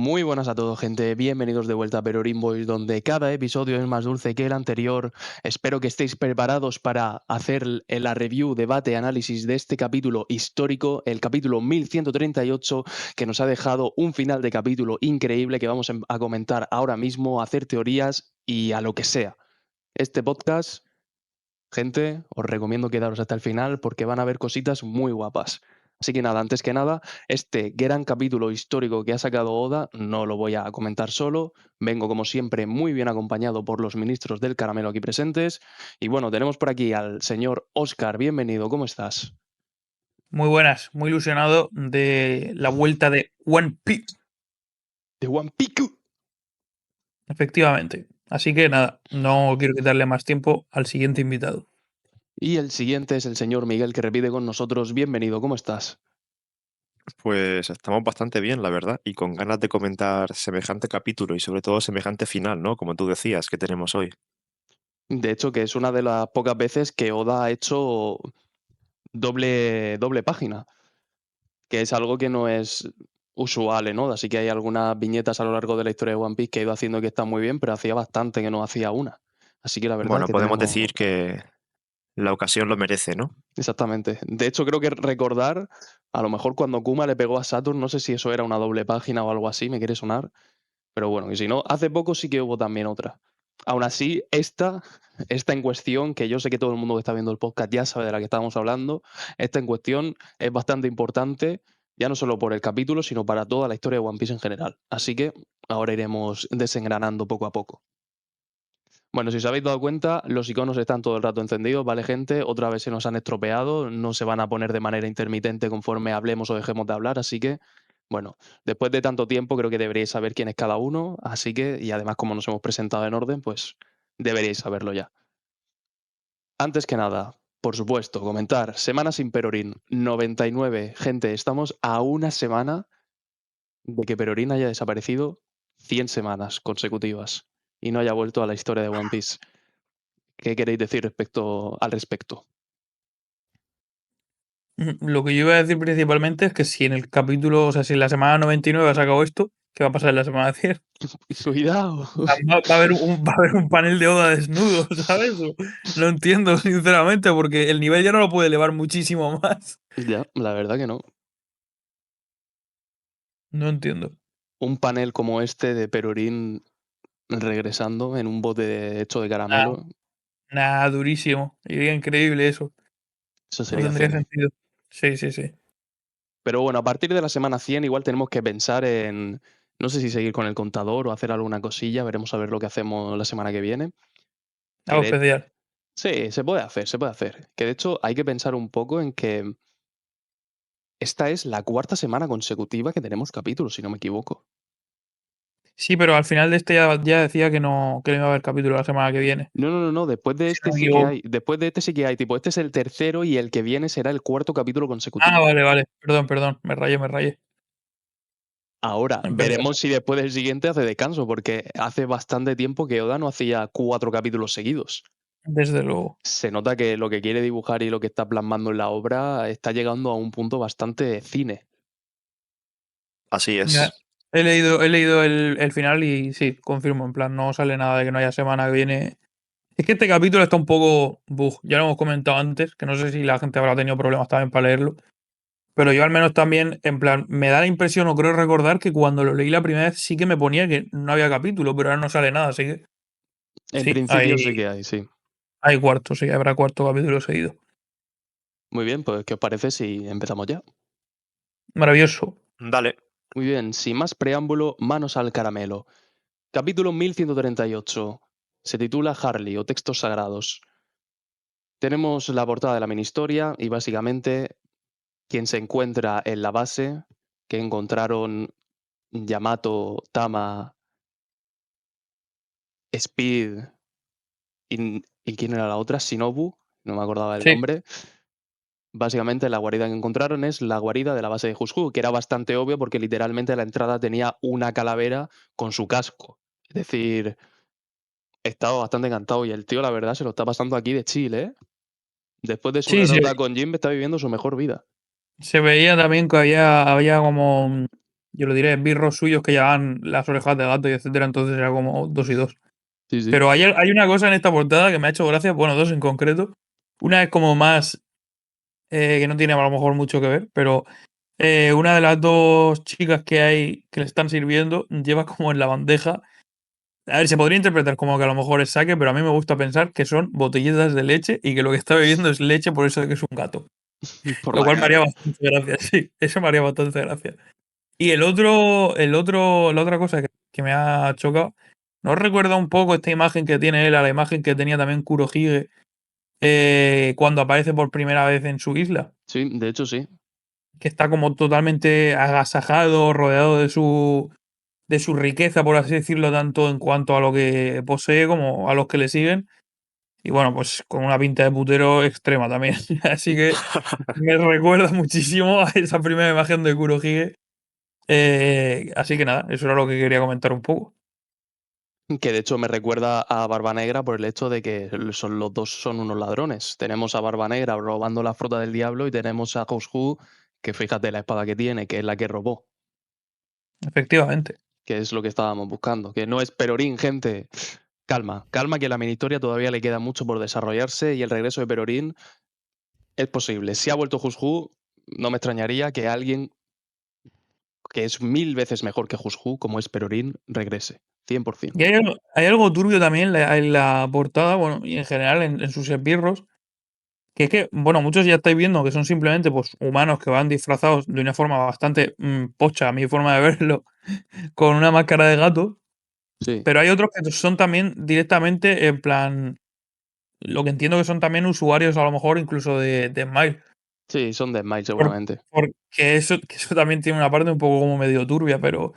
Muy buenas a todos, gente. Bienvenidos de vuelta a Perorín Boys, donde cada episodio es más dulce que el anterior. Espero que estéis preparados para hacer la review, debate, análisis de este capítulo histórico, el capítulo 1138, que nos ha dejado un final de capítulo increíble que vamos a comentar ahora mismo, a hacer teorías y a lo que sea. Este podcast, gente, os recomiendo quedaros hasta el final porque van a haber cositas muy guapas. Así que nada, antes que nada, este gran capítulo histórico que ha sacado Oda no lo voy a comentar solo. Vengo, como siempre, muy bien acompañado por los ministros del caramelo aquí presentes. Y bueno, tenemos por aquí al señor Oscar. Bienvenido, ¿cómo estás? Muy buenas, muy ilusionado de la vuelta de One Piece, De One Piece. efectivamente. Así que nada, no quiero quitarle más tiempo al siguiente invitado. Y el siguiente es el señor Miguel, que repite con nosotros. Bienvenido, ¿cómo estás? Pues estamos bastante bien, la verdad, y con ganas de comentar semejante capítulo y sobre todo semejante final, ¿no? Como tú decías, que tenemos hoy. De hecho, que es una de las pocas veces que Oda ha hecho doble página, que es algo que no es usual en Oda. Así que hay algunas viñetas a lo largo de la historia de One Piece que ha ido haciendo que están muy bien, pero hacía bastante que no hacía una. Así que la verdad es Bueno, que podemos tenemos... decir que la ocasión lo merece, ¿no? Exactamente. De hecho, creo que recordar, a lo mejor cuando Kuma le pegó a Saturn, no sé si eso era una doble página o algo así, me quiere sonar. Pero bueno, y si no, hace poco sí que hubo también otra. Aún así, esta en cuestión, que yo sé que todo el mundo que está viendo el podcast ya sabe de la que estamos hablando, esta en cuestión es bastante importante, ya no solo por el capítulo, sino para toda la historia de One Piece en general. Así que ahora iremos desengranando poco a poco. Bueno, si os habéis dado cuenta, los iconos están todo el rato encendidos, ¿vale, gente? Otra vez se nos han estropeado, no se van a poner de manera intermitente conforme hablemos o dejemos de hablar, así que, bueno, después de tanto tiempo creo que deberíais saber quién es cada uno, así que, y además como nos hemos presentado en orden, pues deberíais saberlo ya. Antes que nada, por supuesto, comentar, Semana sin Perorín, 99, gente, estamos a una semana de que Perorín haya desaparecido 100 semanas consecutivas y no haya vuelto a la historia de One Piece. ¿Qué queréis decir al respecto? Lo que yo iba a decir principalmente es que si en el capítulo, o sea, si en la semana 99 ha sacado esto, ¿qué va a pasar en la semana 100? Cuidado. Va a haber un panel de Oda desnudo, ¿sabes? No entiendo, sinceramente, porque el nivel ya no lo puede elevar muchísimo más. Ya, la verdad que no. No entiendo. Un panel como este de Perorín regresando en un bote hecho de Nada, caramelo, nada, durísimo. Sería increíble eso. eso No sería tendría cine. sentido. Sí, sí, sí. Pero bueno, a partir de la semana 100 igual tenemos que pensar en, no sé si seguir con el contador o hacer alguna cosilla, veremos a ver lo que hacemos la semana que viene. Que Algo de, especial. sí, se puede hacer, se puede hacer. Que de hecho hay que pensar un poco en que esta es la cuarta semana consecutiva que tenemos capítulos, si no me equivoco. Sí, pero al final de este ya decía que no iba a haber capítulo la semana que viene. No, después de Si no este me sí que equivoco. hay. Después de este sí que hay. Tipo, este es el tercero y el que viene será el cuarto capítulo Ah, consecutivo. vale, vale. Perdón, perdón. Me rayé, me rayé. Ahora, Perdón. veremos si después del siguiente hace descanso, porque hace bastante tiempo que Oda no hacía 4 capítulos seguidos. Desde luego. Se nota que lo que quiere dibujar y lo que está plasmando en la obra está llegando a un punto bastante cine. Así Ya. es. He leído el final y sí, confirmo. En plan, no sale nada de que no haya semana que viene. Es que este capítulo está un poco bug. Ya lo hemos comentado antes, que no sé si la gente habrá tenido problemas también para leerlo. Pero yo al menos también, en plan, me da la impresión o creo recordar que cuando lo leí la primera vez sí que me ponía que no había capítulo, pero ahora no sale nada, así que En sí, principio sí que hay, sí. hay cuarto, sí, habrá cuarto capítulo seguido. Muy bien, pues ¿qué os parece si empezamos ya? Maravilloso. Dale. Muy bien, sin más preámbulo, manos al caramelo. Capítulo 1138. Se titula Harley o Textos Sagrados. Tenemos la portada de la mini historia y básicamente quien se encuentra en la base que encontraron Yamato, Tama, Speed y ¿quién era la otra? Shinobu, no me acordaba el Sí, nombre. Básicamente la guarida que encontraron es la guarida de la base de Hushu, que era bastante obvio porque literalmente la entrada tenía una calavera con su casco. Es decir, estaba bastante encantado y el tío la verdad se lo está pasando aquí de Chile, ¿eh? Después de su sí, derrota con Jim está viviendo su mejor vida. se veía también que había como yo lo diré, birros suyos que llevaban las orejas de gato y etcétera, entonces era como 2 y 2. Sí, sí. Pero hay una cosa en esta portada que me ha hecho gracia, bueno, 2 en concreto. Una es como más, que no tiene a lo mejor mucho que ver, pero una de las 2 chicas que hay que le están sirviendo lleva como en la bandeja. A ver, se podría interpretar como que a lo mejor es saque, pero a mí me gusta pensar que son botellitas de leche y que lo que está bebiendo es leche por eso de que es un gato. Por Lo la cual me haría cara. bastante gracia, sí, eso me haría bastante gracia. Y la otra cosa que me ha chocado, ¿no os recuerda un poco esta imagen que tiene él a la imagen que tenía también Kurohige cuando aparece por primera vez en su isla? Sí, de hecho sí. Que está como totalmente agasajado, rodeado de su riqueza, por así decirlo, tanto en cuanto a lo que posee como a los que le siguen. Y bueno, pues con una pinta de putero extrema también. Así que me recuerda muchísimo a esa primera imagen de Kurohige. Así que nada, eso era lo que quería comentar un poco. Que de hecho me recuerda a Barba Negra por el hecho de que los dos son unos ladrones. Tenemos a Barba Negra robando la fruta del diablo y tenemos a Hu, que fíjate la espada que tiene, que es la que robó, Efectivamente. que es lo que estábamos buscando. Que no es Perorín, gente. Calma, calma, que la mini historia todavía le queda mucho por desarrollarse y el regreso de Perorín es posible. Si ha vuelto Hu, no me extrañaría que alguien que es 1000 veces mejor que Hu, como es Perorín, regrese. 100%. Y hay algo turbio también en la portada, bueno, y en general en sus esbirros, que es que, bueno, muchos ya estáis viendo que son simplemente pues, humanos que van disfrazados de una forma bastante pocha, a mi forma de verlo, con una máscara de gato, Sí, pero hay otros que son también directamente en plan, lo que entiendo que son también usuarios a lo mejor incluso de Smile. sí, son de Smile Por- seguramente. Porque eso también tiene una parte un poco como medio turbia, pero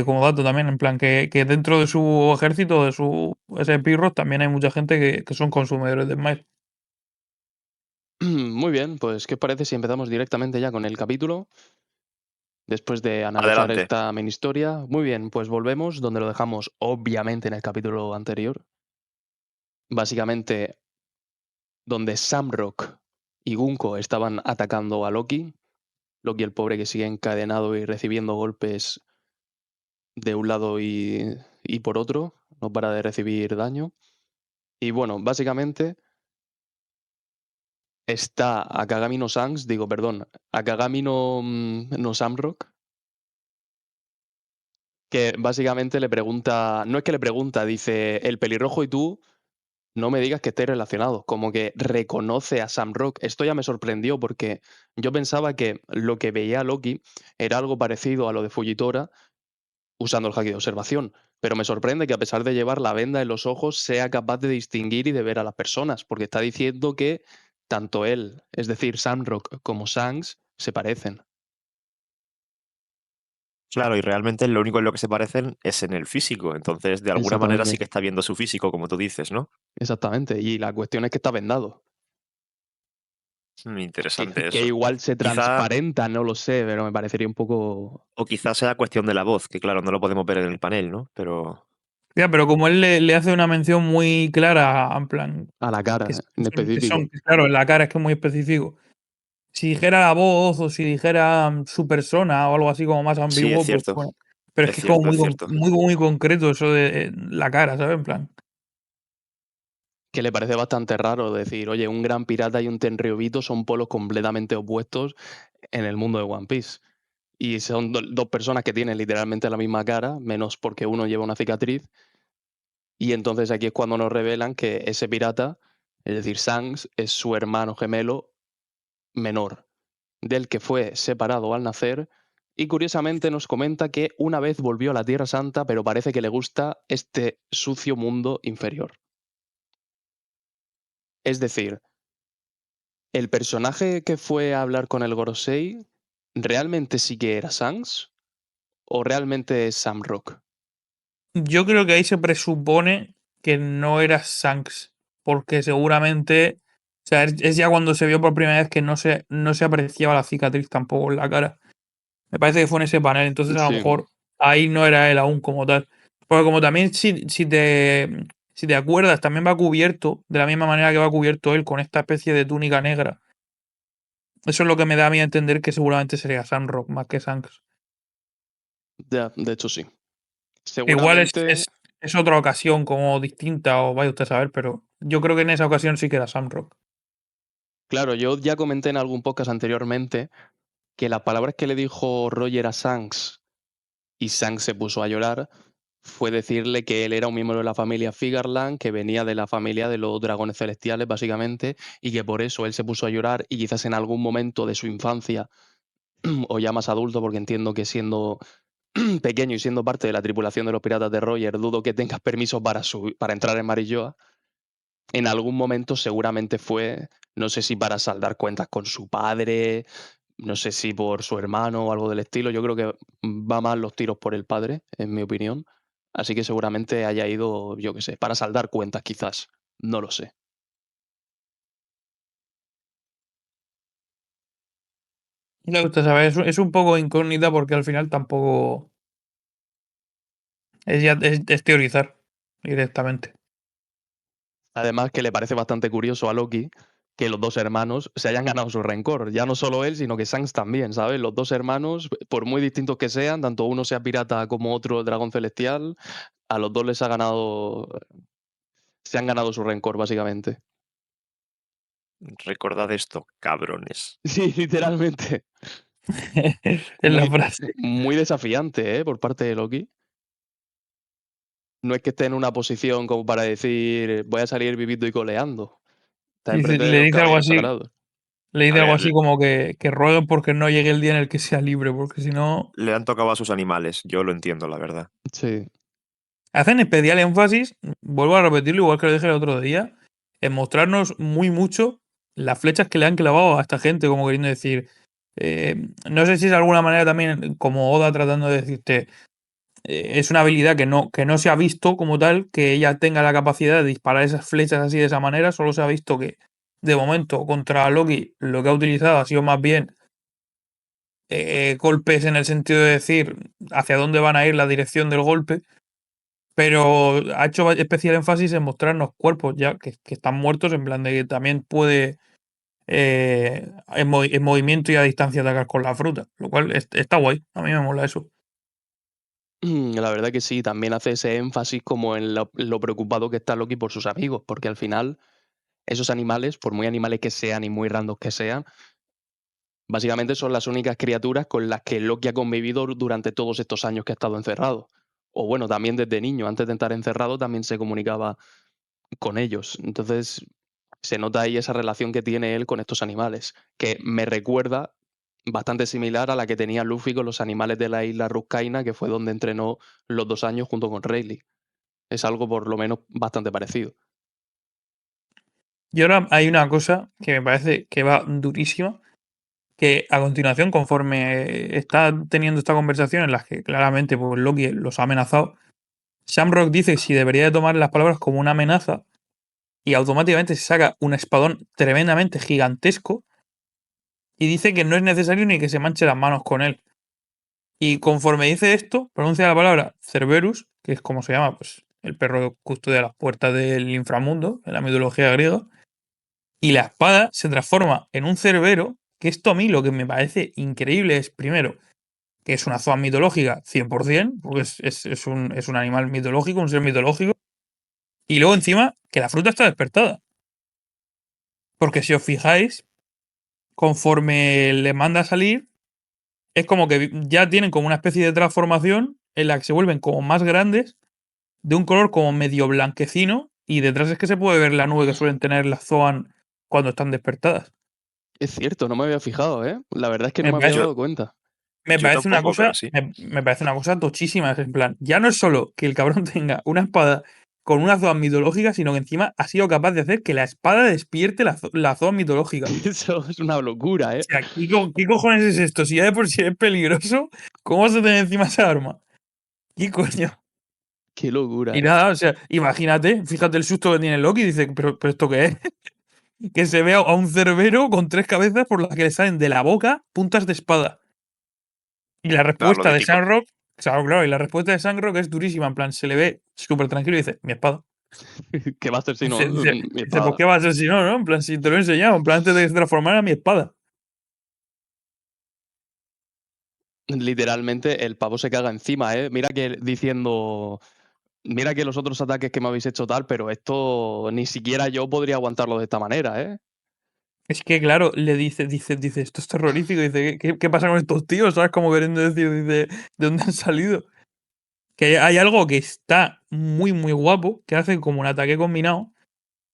como dato también, en plan que dentro de su ejército, de su ese pirros, también hay mucha gente que son consumidores de Smile. Muy bien, pues ¿qué os parece si empezamos directamente ya con el capítulo? Después de analizar Adelante. esta mini historia. Muy bien, pues volvemos donde lo dejamos obviamente en el capítulo anterior. Básicamente donde Samrock y Gunko estaban atacando a Loki. Loki el pobre que sigue encadenado y recibiendo golpes de un lado y por otro. No para de recibir daño. Y bueno, básicamente está Akagami no Sans, digo, perdón, Akagami no Samrock, que básicamente le pregunta, no es que le pregunta, dice, el pelirrojo y tú, no me digas que estéis relacionados, como que reconoce a Sam Rock. Esto ya me sorprendió porque yo pensaba que lo que veía Loki era algo parecido a lo de Fujitora usando el haki de observación, pero me sorprende que a pesar de llevar la venda en los ojos sea capaz de distinguir y de ver a las personas, porque está diciendo que tanto él, es decir, Sam Rock como Shanks, se parecen. Claro, y realmente lo único en lo que se parecen es en el físico. Entonces, de alguna manera sí Exactamente, que está viendo su físico, como tú dices, ¿no? exactamente. Y la cuestión es que está vendado. Interesante Que eso. igual se Quizá, transparenta, no lo sé, pero me parecería un poco o quizás sea cuestión de la voz, que claro, no lo podemos ver en el panel, ¿no? Pero Ya, pero como él le hace una mención muy clara, en plan, a la cara en específico. claro, en la cara es que es muy específico. Si dijera la voz o si dijera su persona o algo así como más sí, es ambiguo, pues cierto, bueno. Pero es es que es como cierto, es cierto. muy concreto eso de la cara, ¿sabes? En plan. Que le parece bastante raro decir, oye, un gran pirata y un Tenryubito son polos completamente opuestos en el mundo de One Piece. Y son dos personas que tienen literalmente la misma cara, menos porque uno lleva una cicatriz. Y entonces aquí es cuando nos revelan que ese pirata, es decir, Shanks, es su hermano gemelo menor, del que fue separado al nacer. Y curiosamente nos comenta que una vez volvió a la Tierra Santa, pero parece que le gusta este sucio mundo inferior. Es decir, ¿el personaje que fue a hablar con el Gorosei realmente sí que era Shanks o realmente es Sam Rock? Yo creo que ahí se presupone que no era Shanks, porque seguramente, o sea, es ya cuando se vio por primera vez que no se apreciaba la cicatriz tampoco en la cara. Me parece que fue en ese panel, entonces a lo Sí, mejor ahí no era él aún como tal. Porque como también si te acuerdas, también va cubierto, de la misma manera que va cubierto él, con esta especie de túnica negra. Eso es lo que me da a mí a entender que seguramente sería Sam Rock más que Shanks. Ya, de hecho sí. Igual Seguramente, es otra ocasión como distinta, o vaya usted a saber, pero yo creo que en esa ocasión sí queda Samrock. claro, yo ya comenté en algún podcast anteriormente que las palabras que le dijo Roger a Shanks y Shanks se puso a llorar fue decirle que él era un miembro de la familia Figarland, que venía de la familia de los dragones celestiales, básicamente, y que por eso él se puso a llorar y quizás en algún momento de su infancia, o ya más adulto, porque entiendo que siendo pequeño y siendo parte de la tripulación de los piratas de Roger, dudo que tengas permiso para entrar en Marilloa. En algún momento seguramente fue, no sé si para saldar cuentas con su padre, no sé si por su hermano o algo del estilo. Yo creo que va más los tiros por el padre, en mi opinión. Así que seguramente haya ido, yo qué sé, para saldar cuentas quizás. No lo sé. Ya usted sabe, es un poco incógnita porque al final tampoco es teorizar directamente. Además que le parece bastante curioso a Loki que los dos hermanos se hayan ganado su rencor. Ya no solo él, sino que Shanks también, ¿sabes? Los dos hermanos, por muy distintos que sean, tanto uno sea pirata como otro dragón celestial, a los dos les ha ganado, se han ganado su rencor, básicamente. Recordad esto, cabrones. Sí, literalmente. Es la Muy, frase. muy desafiante, ¿eh? Por parte de Loki. No es que esté en una posición como para decir voy a salir viviendo y coleando. Está enfrente de Le los dice algo caballeros así, sagrados. le A dice algo ver, así como que rueguen porque no llegue el día en el que sea libre, porque si no. le han tocado a sus animales, yo lo entiendo, la verdad. Sí. Hacen especial énfasis, vuelvo a repetirlo, igual que lo dije el otro día, en mostrarnos muy mucho las flechas que le han clavado a esta gente, como queriendo decir. No sé si es de alguna manera también como Oda tratando de decirte. Es una habilidad que no se ha visto como tal, que ella tenga la capacidad de disparar esas flechas así de esa manera, solo se ha visto que de momento contra Loki lo que ha utilizado ha sido más bien golpes en el sentido de decir hacia dónde van a ir la dirección del golpe, pero ha hecho especial énfasis en mostrarnos cuerpos ya que están muertos, en plan de que también puede en movimiento y a distancia atacar con la fruta, lo cual está guay, a mí me mola eso. La verdad que sí, también hace ese énfasis como en lo preocupado que está Loki por sus amigos, porque al final esos animales, por muy animales que sean y muy randos que sean, básicamente son las únicas criaturas con las que Loki ha convivido durante todos estos años que ha estado encerrado. O bueno, también desde niño, antes de estar encerrado, también se comunicaba con ellos. Entonces, se nota ahí esa relación que tiene él con estos animales, que me recuerda bastante similar a la que tenía Luffy con los animales de la isla Ruscaina, que fue donde entrenó los 2 años junto con Rayleigh. Es algo por lo menos bastante parecido. Y ahora hay una cosa que me parece que va durísima, que a continuación, conforme está teniendo esta conversación en la que claramente pues, Loki los ha amenazado, Shamrock dice si debería de tomar las palabras como una amenaza y automáticamente se saca un espadón tremendamente gigantesco y dice que no es necesario ni que se manche las manos con él. Y conforme dice esto, pronuncia la palabra Cerberus, que es como se llama pues, el perro que custodia las puertas del inframundo en la mitología griega, y la espada se transforma en un cerbero, que esto a mí lo que me parece increíble es, primero, que es una zoa mitológica 100%, porque es un animal mitológico, un ser mitológico, y luego encima que la fruta está despertada. Porque si os fijáis, conforme le manda a salir, es como que ya tienen como una especie de transformación en la que se vuelven como más grandes, de un color como medio blanquecino, y detrás es que se puede ver la nube que suelen tener las Zoan cuando están despertadas. Es cierto, no me había fijado, ¿eh? La verdad es que no Me me había parece, Yo, dado cuenta. me yo parece una tampoco, pero cosa, sí. me parece una cosa tochísima. Es en plan, ya no es solo que el cabrón tenga una espada con una Zoan mitológica, sino que encima ha sido capaz de hacer que la espada despierte la Zoan mitológica. Eso es una locura, ¿eh? O sea, ¿qué cojones es esto? Si ya de por sí es peligroso, ¿cómo vas a tener encima esa arma? ¿Qué coño? Qué locura, Y ¿eh? nada, o sea, imagínate, fíjate el susto que tiene Loki, dice, pero ¿esto qué es? Que se vea a un cerbero con 3 cabezas por las que le salen de la boca puntas de espada. Y la Claro, lo respuesta de mítico. Sandrock, claro, y la respuesta de Sandrock es durísima, en plan, se le ve súper tranquilo y dice, mi espada. ¿Qué va a hacer si no? Dice, Mi ¿por espada. qué va a ser si no, no? En plan, si te lo he enseñado, en plan, antes de que se transformara mi espada. literalmente el pavo se caga encima, ¿eh? Mira que diciendo, mira que los otros ataques que me habéis hecho tal, pero esto ni siquiera yo podría aguantarlo de esta manera, ¿eh? Es que, claro, le dice, esto es terrorífico. Dice, ¿qué pasa con estos tíos? ¿Sabes? Como queriendo decir, dice, ¿de dónde han salido? Que hay algo que está muy, muy guapo, que hace como un ataque combinado,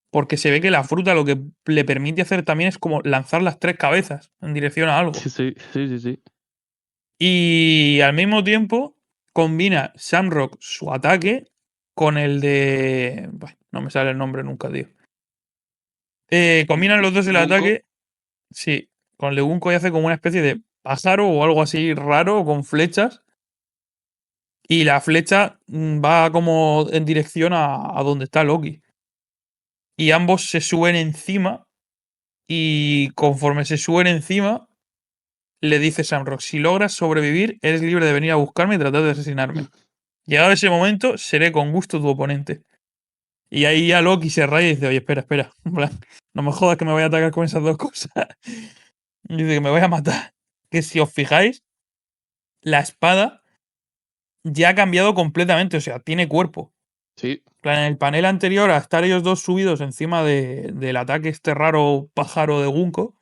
porque se ve que la fruta lo que le permite hacer también es como lanzar las 3 cabezas en dirección a algo. Sí, sí, sí, sí, sí. Y al mismo tiempo combina Shamrock su ataque con el de... Buah, no me sale el nombre nunca, tío. Combinan los dos el Bunko. ataque. Sí, con el de Bunko y hace como una especie de pájaro o algo así raro con flechas. Y la flecha va como en dirección a donde está Loki. Y ambos se suben encima. Y conforme se suben encima, le dice Shamrock: si logras sobrevivir, eres libre de venir a buscarme y tratar de asesinarme. Llegado ese momento, seré con gusto tu oponente. Y ahí ya Loki se raya y dice: oye, espera, espera. En plan, no me jodas que me voy a atacar con esas dos cosas. Y dice que me voy a matar. Que si os fijáis, la espada ya ha cambiado completamente. O sea, tiene cuerpo. Sí, En plan, en el panel anterior, a estar ellos dos subidos encima del ataque este raro pájaro de Gunko,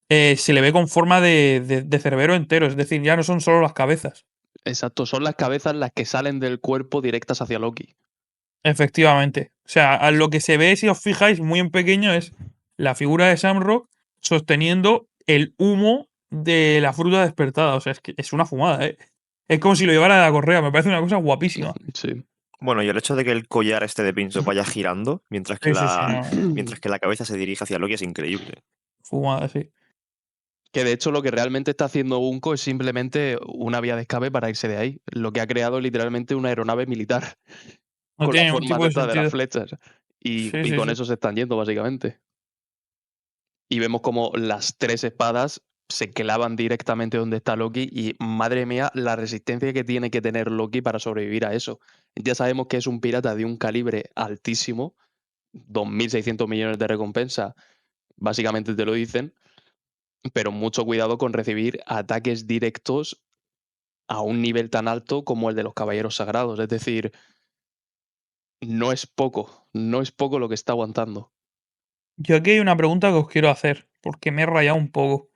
se le ve con forma de cerbero entero. Es decir, ya no son solo las cabezas. exacto. Son las cabezas las que salen del cuerpo directas hacia Loki. Efectivamente. O sea, a lo que se ve, si os fijáis, muy en pequeño, es la figura de Shamrock sosteniendo el humo de la fruta despertada. O sea, es que es una fumada, ¿eh? Es como si lo llevara de la correa. Me parece una cosa guapísima. Sí. Bueno, y el hecho de que el collar este de Pincho vaya girando mientras que Sí, sí, sí, la, no. mientras que la cabeza se dirige hacia Loki es increíble. Fumada, sí. Que de hecho lo que realmente está haciendo Bunko es simplemente una vía de escape para irse de ahí. Lo que ha creado es literalmente una aeronave militar No con la tiene ningún forma tipo de de estas de las sentido. flechas. Sí, Y sí, con sí. eso se están yendo, básicamente. Y vemos como las 3 espadas se clavan directamente donde está Loki. Y madre mía, la resistencia que tiene que tener Loki para sobrevivir a eso. Ya sabemos que es un pirata de un calibre altísimo, 2.600 millones de recompensa, básicamente te lo dicen. Pero mucho cuidado con recibir ataques directos a un nivel tan alto como el de los caballeros sagrados. Es decir, no es poco lo que está aguantando. Yo aquí hay una pregunta que os quiero hacer, porque me he rayado un poco.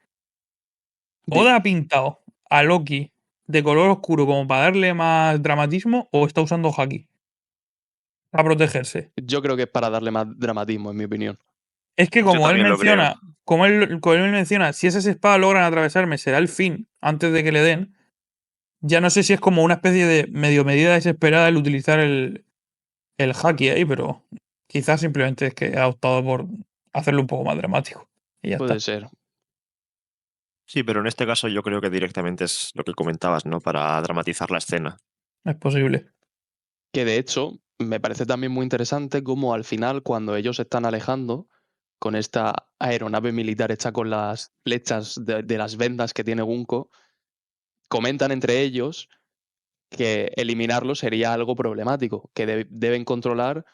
Di- ¿Oda ha pintado a Loki de color oscuro como para darle más dramatismo o está usando haki para protegerse? Yo creo que es para darle más dramatismo, en mi opinión. Es que Yo como él también lo creo. menciona, como él menciona, si esas espadas logran atravesarme será el fin antes de que le den, ya no sé si es como una especie de medio medida desesperada el utilizar el haki ahí, pero quizás simplemente es que ha optado por hacerlo un poco más dramático. Y ya Puede está. ser. Sí, pero en este caso yo creo que directamente es lo que comentabas, ¿no? Para dramatizar la escena. Es posible. Que de hecho, me parece también muy interesante cómo al final, cuando ellos se están alejando con esta aeronave militar hecha con las flechas de las vendas que tiene Bunko, comentan entre ellos que eliminarlo sería algo problemático, que deben controlar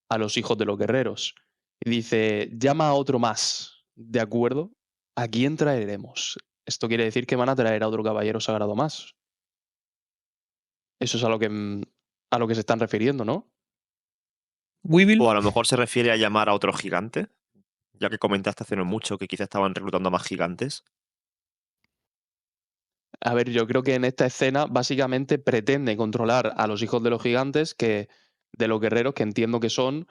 a los hijos de los guerreros. Y dice, llama a otro más, ¿de acuerdo? ¿A quién traeremos? Esto quiere decir que van a traer a otro caballero sagrado más. Eso es a lo que se están refiriendo, ¿no? Weevil, O a lo mejor se refiere a llamar a otro gigante, ya que comentaste hace no mucho que quizá estaban reclutando a más gigantes. A ver, yo creo que en esta escena básicamente pretende controlar a los hijos de los gigantes, que de los guerreros, que entiendo que son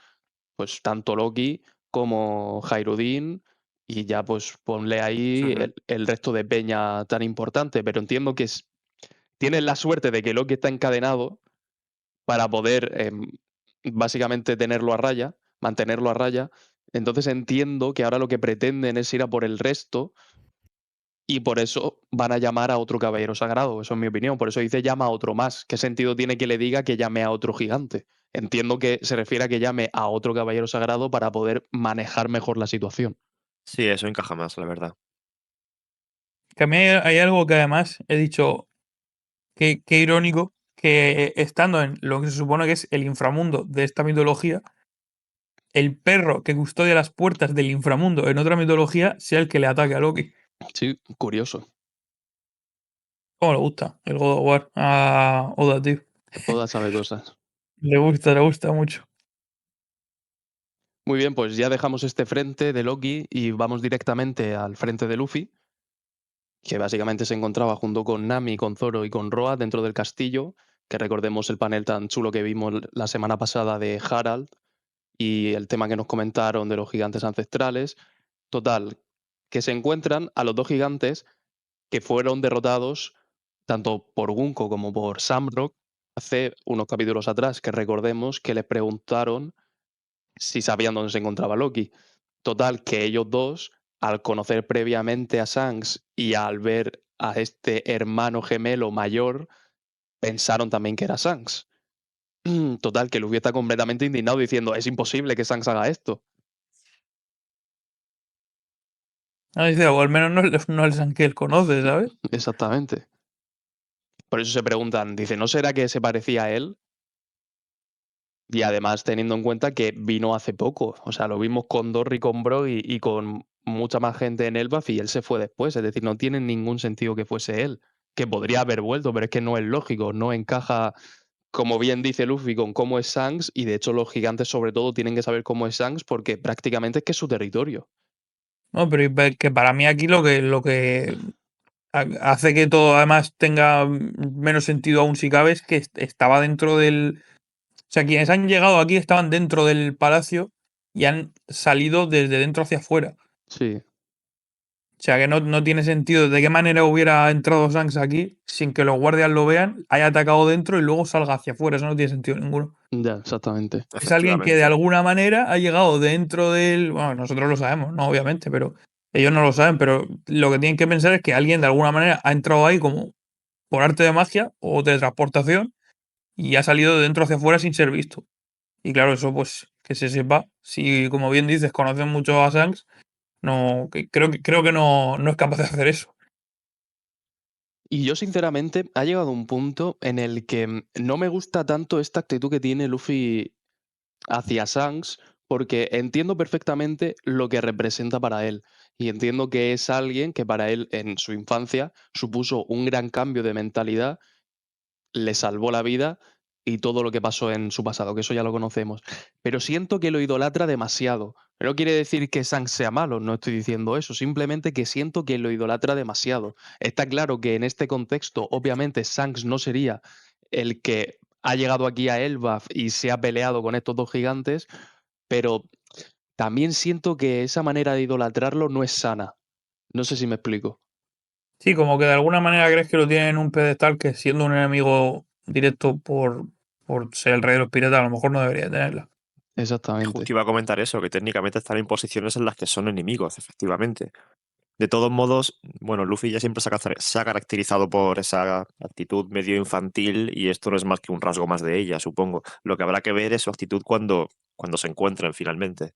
pues tanto Loki como Jairudin, y ya pues ponle ahí Ujú. el resto de peña tan importante, pero entiendo que tienen la suerte de que Loki está encadenado para poder básicamente tenerlo a raya, mantenerlo a raya. Entonces entiendo que ahora lo que pretenden es ir a por el resto y por eso van a llamar a otro caballero sagrado. Eso es mi opinión. Por eso dice llama a otro más. ¿Qué sentido tiene que le diga que llame a otro gigante? Entiendo que se refiere a que llame a otro caballero sagrado para poder manejar mejor la situación. Sí, eso encaja más, la verdad. que a mí hay algo que además he dicho que irónico, que estando en lo que se supone que es el inframundo de esta mitología, el perro que custodia las puertas del inframundo en otra mitología sea el que le ataque a Loki. Sí, curioso. ¿Cómo le gusta el God of War a Oda, tío? Oda sabe cosas. Le gusta mucho. Muy bien, pues ya dejamos este frente de Loki y vamos directamente al frente de Luffy, que básicamente se encontraba junto con Nami, con Zoro y con Roa dentro del castillo, que recordemos el panel tan chulo que vimos la semana pasada de Harald y el tema que nos comentaron de los gigantes ancestrales. Total, que se encuentran a los dos gigantes que fueron derrotados tanto por Gunko como por Samrock hace unos capítulos atrás, que recordemos que les preguntaron si sabían dónde se encontraba Loki. Total, que ellos dos, al conocer previamente a Shanks y al ver a este hermano gemelo mayor, pensaron también que era Shanks. Total, que Luffy está completamente indignado diciendo, es imposible que Shanks haga esto. Dice, o al menos no es el San que él conoce, ¿sabes? Exactamente. Por eso se preguntan, dice, ¿no será que se parecía a él? Y además teniendo en cuenta que vino hace poco. O sea, lo vimos con Dorry, con Brock y con mucha más gente en Elbaf y él se fue después. Es decir, no tiene ningún sentido que fuese él. Que podría haber vuelto, pero es que no es lógico. No encaja, como bien dice Luffy, con cómo es Shanks. Y de hecho los gigantes sobre todo tienen que saber cómo es Shanks porque prácticamente es que es su territorio. No, pero que para mí aquí lo que hace que todo además tenga menos sentido aún si cabe es que estaba dentro del... O sea, quienes han llegado aquí estaban dentro del palacio y han salido desde dentro hacia afuera. Sí, O sea, que no tiene sentido de qué manera hubiera entrado Shanks aquí sin que los guardias lo vean, haya atacado dentro y luego salga hacia afuera. Eso no tiene sentido ninguno. ya, exactamente. Es alguien que de Efectivamente. alguna manera ha llegado dentro del... Bueno, nosotros lo sabemos, no, obviamente, pero ellos no lo saben, pero lo que tienen que pensar es que alguien de alguna manera ha entrado ahí como por arte de magia o de transportación y ha salido de dentro hacia afuera sin ser visto. Y claro, eso pues que se sepa. Si, como bien dices, conocen mucho a Shanks, no, creo que no es capaz de hacer eso. Y yo sinceramente ha llegado un punto en el que no me gusta tanto esta actitud que tiene Luffy hacia Shanks, porque entiendo perfectamente lo que representa para él. Y entiendo que es alguien que para él en su infancia supuso un gran cambio de mentalidad, le salvó la vida y todo lo que pasó en su pasado, que eso ya lo conocemos. Pero siento que lo idolatra demasiado. No quiere decir que Shanks sea malo, no estoy diciendo eso, simplemente que siento que lo idolatra demasiado. Está claro que en este contexto, obviamente, Shanks no sería el que ha llegado aquí a Elbaf y se ha peleado con estos dos gigantes, pero también siento que esa manera de idolatrarlo no es sana. No sé si me explico. Sí, como que de alguna manera crees que lo tienen en un pedestal que siendo un enemigo directo por ser el rey de los piratas, a lo mejor no debería tenerla. Exactamente. Justo iba a comentar eso, que técnicamente están en posiciones en las que son enemigos, efectivamente. De todos modos, bueno, Luffy ya siempre se ha caracterizado por esa actitud medio infantil y esto no es más que un rasgo más de ella, supongo. Lo que habrá que ver es su actitud cuando se encuentren finalmente.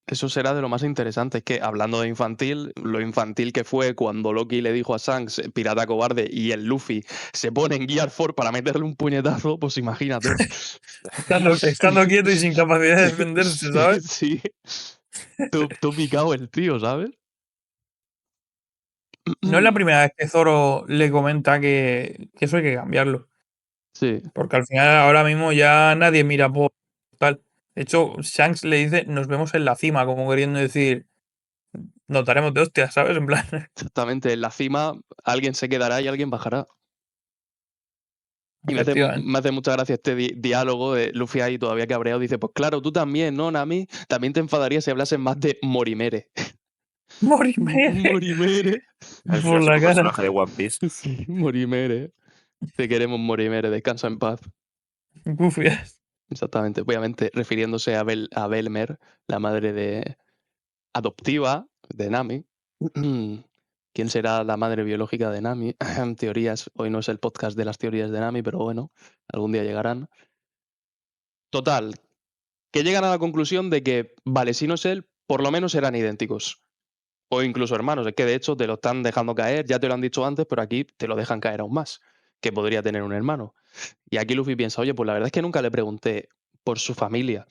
Eso será de lo más interesante. Es que hablando de infantil, lo infantil que fue cuando Loki le dijo a Shanks, pirata cobarde, y el Luffy se pone en Gear 4 para meterle un puñetazo, pues imagínate. Estando quieto y sin capacidad de defenderse, ¿sabes? Sí. Tú picado el tío, ¿sabes? No es la primera vez que Zoro le comenta que eso hay que cambiarlo. Sí, Porque al final ahora mismo ya nadie mira por tal. De hecho, Shanks le dice, nos vemos en la cima, como queriendo decir, nos daremos de hostias, ¿sabes? En plan, exactamente. En la cima alguien se quedará y alguien bajará. Y efectivamente. me hace mucha gracia este diálogo de Luffy ahí todavía cabreado. Dice, pues claro, tú también, ¿no, Nami? También te enfadarías si hablases más de Morimere. Morimere Morimere. El por la clásico cara. personaje de One Piece. Sí, Morimere. Te queremos, Morimere. Descansa en paz. Gufias. Exactamente. Obviamente refiriéndose a Belmer, la madre de adoptiva de Nami. ¿Quién será la madre biológica de Nami? Teorías. Hoy no es el podcast de las teorías de Nami, pero bueno, algún día llegarán. Total, que llegan a la conclusión de que, vale, si no es él, por lo menos eran idénticos. O incluso hermanos. Es que de hecho te lo están dejando caer, ya te lo han dicho antes, pero aquí te lo dejan caer aún más, que podría tener un hermano. Y aquí Luffy piensa, oye, pues la verdad es que nunca le pregunté por su familia.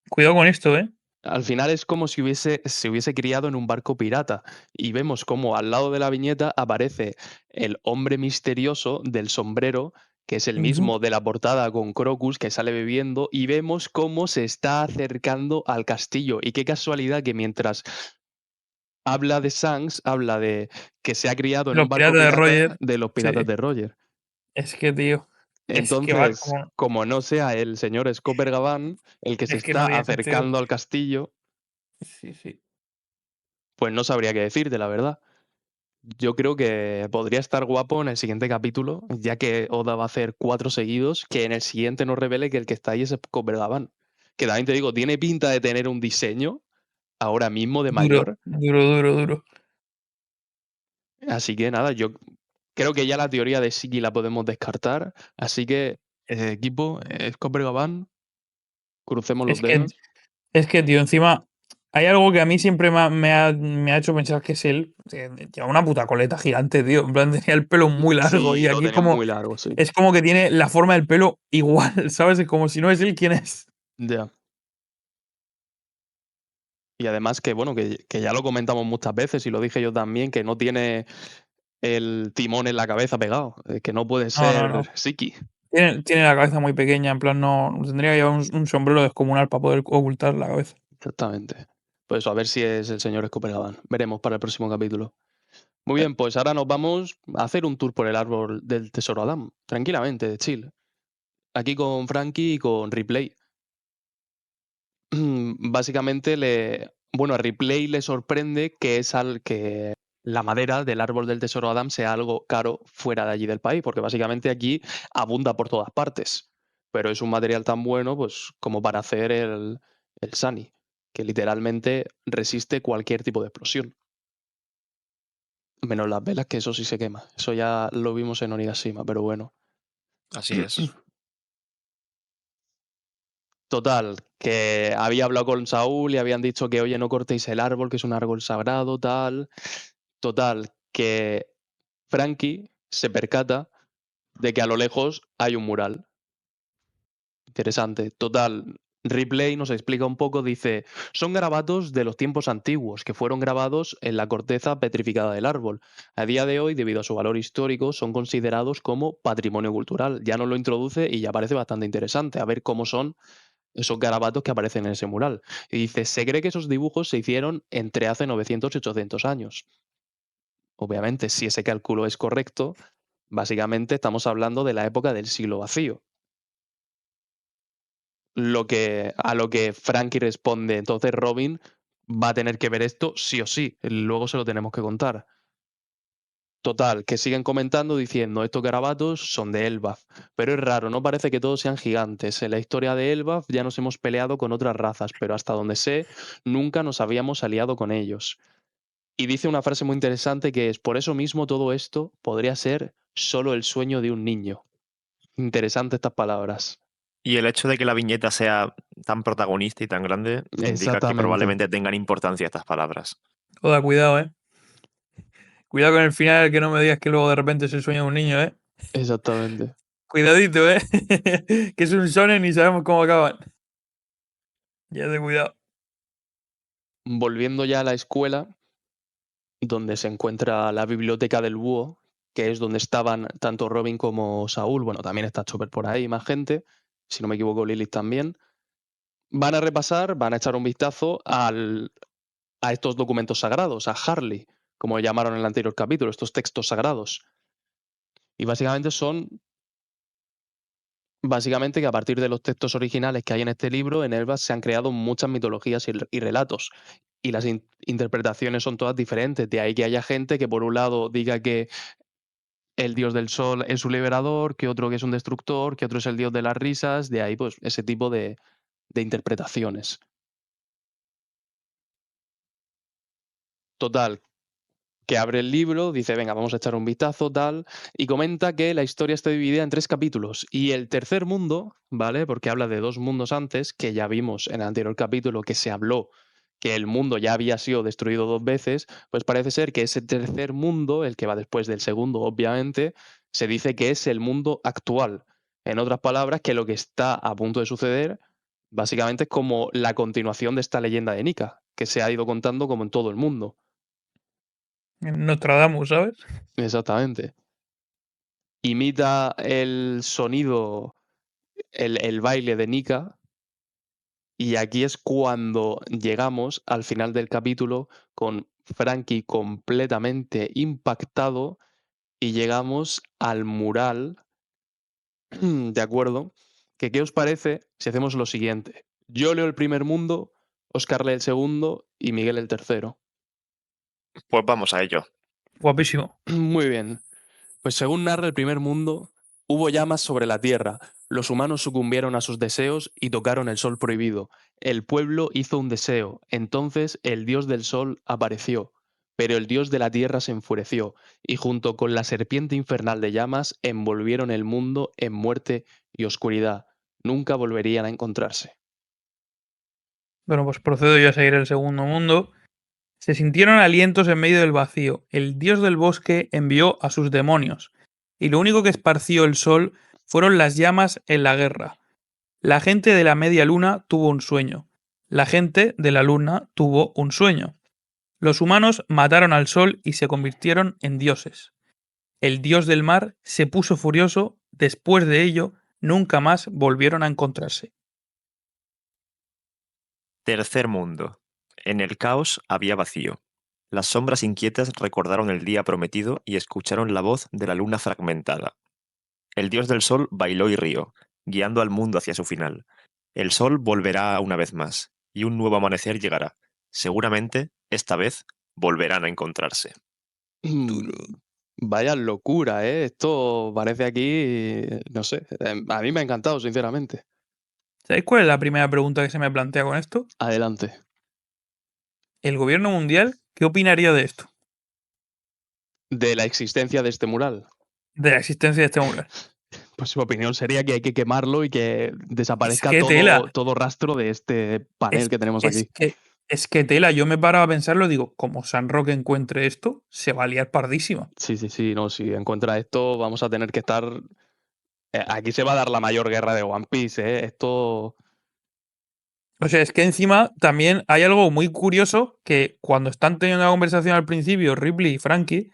Cuidado con esto, ¿eh? Al final es como si se hubiese criado en un barco pirata y vemos como al lado de la viñeta aparece el hombre misterioso del sombrero, que es el Ujú. mismo de la portada con Crocus, que sale bebiendo, y vemos cómo se está acercando al castillo. Y qué casualidad que mientras habla de Shanks, habla de que se ha criado en Los un barco piratas de pirata Roger. de los Sí. piratas de Roger. Es que, tío. Es que va Entonces, como. como no sea el señor Scooper Gabán el que se Es que no está tiene sentido. acercando al castillo, Sí, sí. pues no sabría qué decirte, la verdad. Yo creo que podría estar guapo en el siguiente capítulo, ya que Oda va a hacer 4 seguidos, que en el siguiente nos revele que el que está ahí es Scooper Gabán. Que también te digo, tiene pinta de tener un diseño ahora mismo de Duro, mayor. duro, duro, duro. Así que nada, yo creo que ya la teoría de Siki la podemos descartar. Así que, equipo, Scooper Gabán, crucemos los Es que, dedos. es que, tío, encima. Hay algo que a mí siempre me ha hecho pensar que es él. Lleva una puta coleta gigante, tío. En plan, tenía el pelo muy largo. Sí, Y lo aquí tenía como. muy largo, sí. Es como que tiene la forma del pelo igual, ¿sabes? Es como si no es él, ¿quién es? Ya. Y además que, bueno, que ya lo comentamos muchas veces y lo dije yo también, que no tiene el timón en la cabeza pegado, que no puede No, no, ser no. Siki. Tiene la cabeza muy pequeña, en plan, no. Tendría que llevar un sombrero descomunal para poder ocultar la cabeza. Exactamente. Pues eso, a ver si es el señor Scooper. Veremos para el próximo capítulo. Muy bien, pues ahora nos vamos a hacer un tour por el árbol del tesoro Adam. Tranquilamente, de chill. Aquí con Frankie y con Ripley. Básicamente bueno, a Ripley le sorprende que que la madera del árbol del tesoro Adam sea algo caro fuera de allí del país, porque básicamente aquí abunda por todas partes. Pero es un material tan bueno, pues, como para hacer el Sunny, que literalmente resiste cualquier tipo de explosión. Menos las velas, que eso sí se quema. Eso ya lo vimos en Onigashima, pero bueno. Así es. Total, que había hablado con Saúl y habían dicho que, oye, no cortéis el árbol, que es un árbol sagrado, tal. Total, que Frankie se percata de que a lo lejos hay un mural. Interesante. Total, Ripley nos explica un poco, dice, son garabatos de los tiempos antiguos que fueron grabados en la corteza petrificada del árbol. A día de hoy, debido a su valor histórico, son considerados como patrimonio cultural. Ya nos lo introduce y ya parece bastante interesante a ver cómo son esos garabatos que aparecen en ese mural. Y dice, se cree que esos dibujos se hicieron entre hace 900 y 800 años. Obviamente, si ese cálculo es correcto, básicamente estamos hablando de la época del siglo vacío. A lo que Frankie responde, entonces Robin va a tener que ver esto sí o sí, luego se lo tenemos que contar. Total, que siguen comentando diciendo estos garabatos son de Elbaf, pero es raro, no parece que todos sean gigantes. En la historia de Elbaf ya nos hemos peleado con otras razas, pero hasta donde sé, nunca nos habíamos aliado con ellos. Y dice una frase muy interesante que es, por eso mismo todo esto podría ser solo el sueño de un niño. Interesante estas palabras. Y el hecho de que la viñeta sea tan protagonista y tan grande indica que Exactamente, probablemente tengan importancia estas palabras. Oda, cuidado, Cuidado con el final, que no me digas que luego de repente es el sueño de un niño, exactamente. Cuidadito, que es un shonen y sabemos cómo acaban. Ya de cuidado. Volviendo ya a la escuela, donde se encuentra la biblioteca del búho, que es donde estaban tanto Robin como Saúl, bueno, también está Chopper por ahí, más gente, si no me equivoco Lilith también, van a repasar, van a echar un vistazo a estos documentos sagrados, a Harley, como llamaron en el anterior capítulo, estos textos sagrados. Y básicamente que a partir de los textos originales que hay en este libro, en Elbas se han creado muchas mitologías y relatos. Y las interpretaciones son todas diferentes. De ahí que haya gente que por un lado diga que el dios del sol es un liberador, que otro que es un destructor, que otro es el dios de las risas. De ahí pues ese tipo de interpretaciones. Total, que abre el libro, dice, venga, vamos a echar un vistazo, tal, y comenta que la historia está dividida en 3 capítulos. Y el tercer mundo, ¿vale? Porque habla de 2 mundos antes, que ya vimos en el anterior capítulo que se habló que el mundo ya había sido destruido 2 veces, pues parece ser que ese tercer mundo, el que va después del segundo, obviamente, se dice que es el mundo actual. En otras palabras, que lo que está a punto de suceder Básicamente es como la continuación de esta leyenda de Nika, que se ha ido contando como en todo el mundo. En Nostradamus, ¿sabes? Exactamente. Imita el sonido, el baile de Nika, y aquí es cuando llegamos al final del capítulo con Frankie completamente impactado y llegamos al mural, ¿de acuerdo? ¿Qué os parece si hacemos lo siguiente? Yo leo el primer mundo, Óscar lee el segundo y Miguel el tercero. Pues vamos a ello. Guapísimo. Muy bien. Pues según narra el primer mundo, hubo llamas sobre la tierra, los humanos sucumbieron a sus deseos y tocaron el sol prohibido. El pueblo hizo un deseo, entonces el dios del sol apareció, pero el dios de la tierra se enfureció, y junto con la serpiente infernal de llamas envolvieron el mundo en muerte y oscuridad. Nunca volverían a encontrarse. Bueno, pues procedo yo a seguir el segundo mundo. Se sintieron alientos en medio del vacío. El dios del bosque envió a sus demonios, y lo único que esparció el sol fueron las llamas en la guerra. La gente de la media luna tuvo un sueño. La gente de la luna tuvo un sueño. Los humanos mataron al sol y se convirtieron en dioses. El dios del mar se puso furioso. Después de ello, nunca más volvieron a encontrarse. Tercer mundo. En el caos había vacío. Las sombras inquietas recordaron el día prometido y escucharon la voz de la luna fragmentada. El dios del sol bailó y rió, guiando al mundo hacia su final. El sol volverá una vez más, y un nuevo amanecer llegará. Seguramente, esta vez, volverán a encontrarse. Vaya locura, ¿eh? Esto parece aquí, no sé, a mí me ha encantado, sinceramente. ¿Sabéis cuál es la primera pregunta que se me plantea con esto? Adelante. ¿El gobierno mundial qué opinaría de esto? De la existencia de este mural. De la existencia de este mural. Pues su opinión sería que hay que quemarlo y que desaparezca que tela. todo rastro de este panel que tenemos aquí. Es que tela, yo me paro a pensarlo y digo, como San Roque encuentre esto, se va a liar pardísima. Sí, no, si encuentra esto vamos a tener que estar... aquí se va a dar la mayor guerra de One Piece, ¿eh? Esto... O sea, es que encima también hay algo muy curioso que cuando están teniendo la conversación al principio, Ripley y Frankie,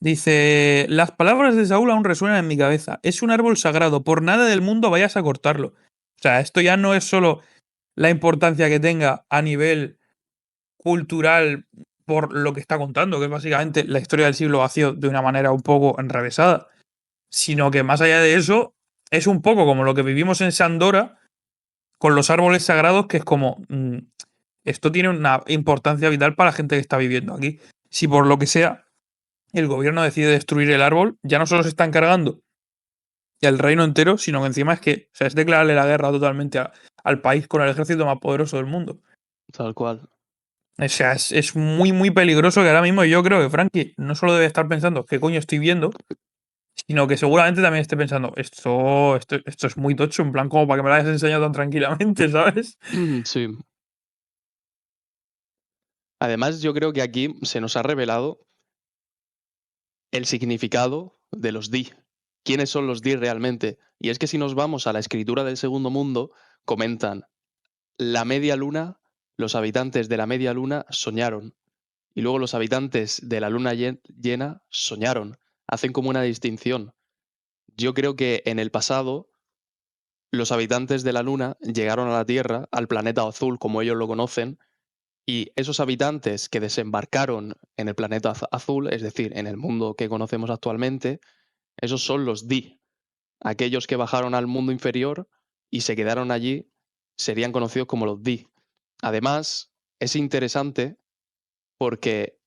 dice, las palabras de Saúl aún resuenan en mi cabeza. Es un árbol sagrado, por nada del mundo vayas a cortarlo. O sea, esto ya no es solo la importancia que tenga a nivel cultural por lo que está contando, que es básicamente la historia del siglo vacío de una manera un poco enrevesada, sino que más allá de eso, es un poco como lo que vivimos en Sandora con los árboles sagrados, que es como, esto tiene una importancia vital para la gente que está viviendo aquí. Si por lo que sea el gobierno decide destruir el árbol, ya no solo se está encargando el reino entero, sino que encima es es declararle la guerra totalmente al país con el ejército más poderoso del mundo. Tal cual. O sea, es muy, muy peligroso que ahora mismo yo creo que Frankie no solo debe estar pensando qué coño estoy viendo, sino que seguramente también esté pensando esto es muy tocho, en plan como para que me lo hayas enseñado tan tranquilamente, ¿sabes? Sí. Además, yo creo que aquí se nos ha revelado el significado de los Di. ¿Quiénes son los Di realmente? Y es que si nos vamos a la escritura del segundo mundo, comentan, la media luna, los habitantes de la media luna soñaron. Y luego los habitantes de la luna llena soñaron. Hacen como una distinción. Yo creo que en el pasado los habitantes de la luna llegaron a la Tierra, al planeta azul como ellos lo conocen, y esos habitantes que desembarcaron en el planeta azul, es decir, en el mundo que conocemos actualmente, esos son los Di. Aquellos que bajaron al mundo inferior y se quedaron allí serían conocidos como los Di. Además, es interesante porque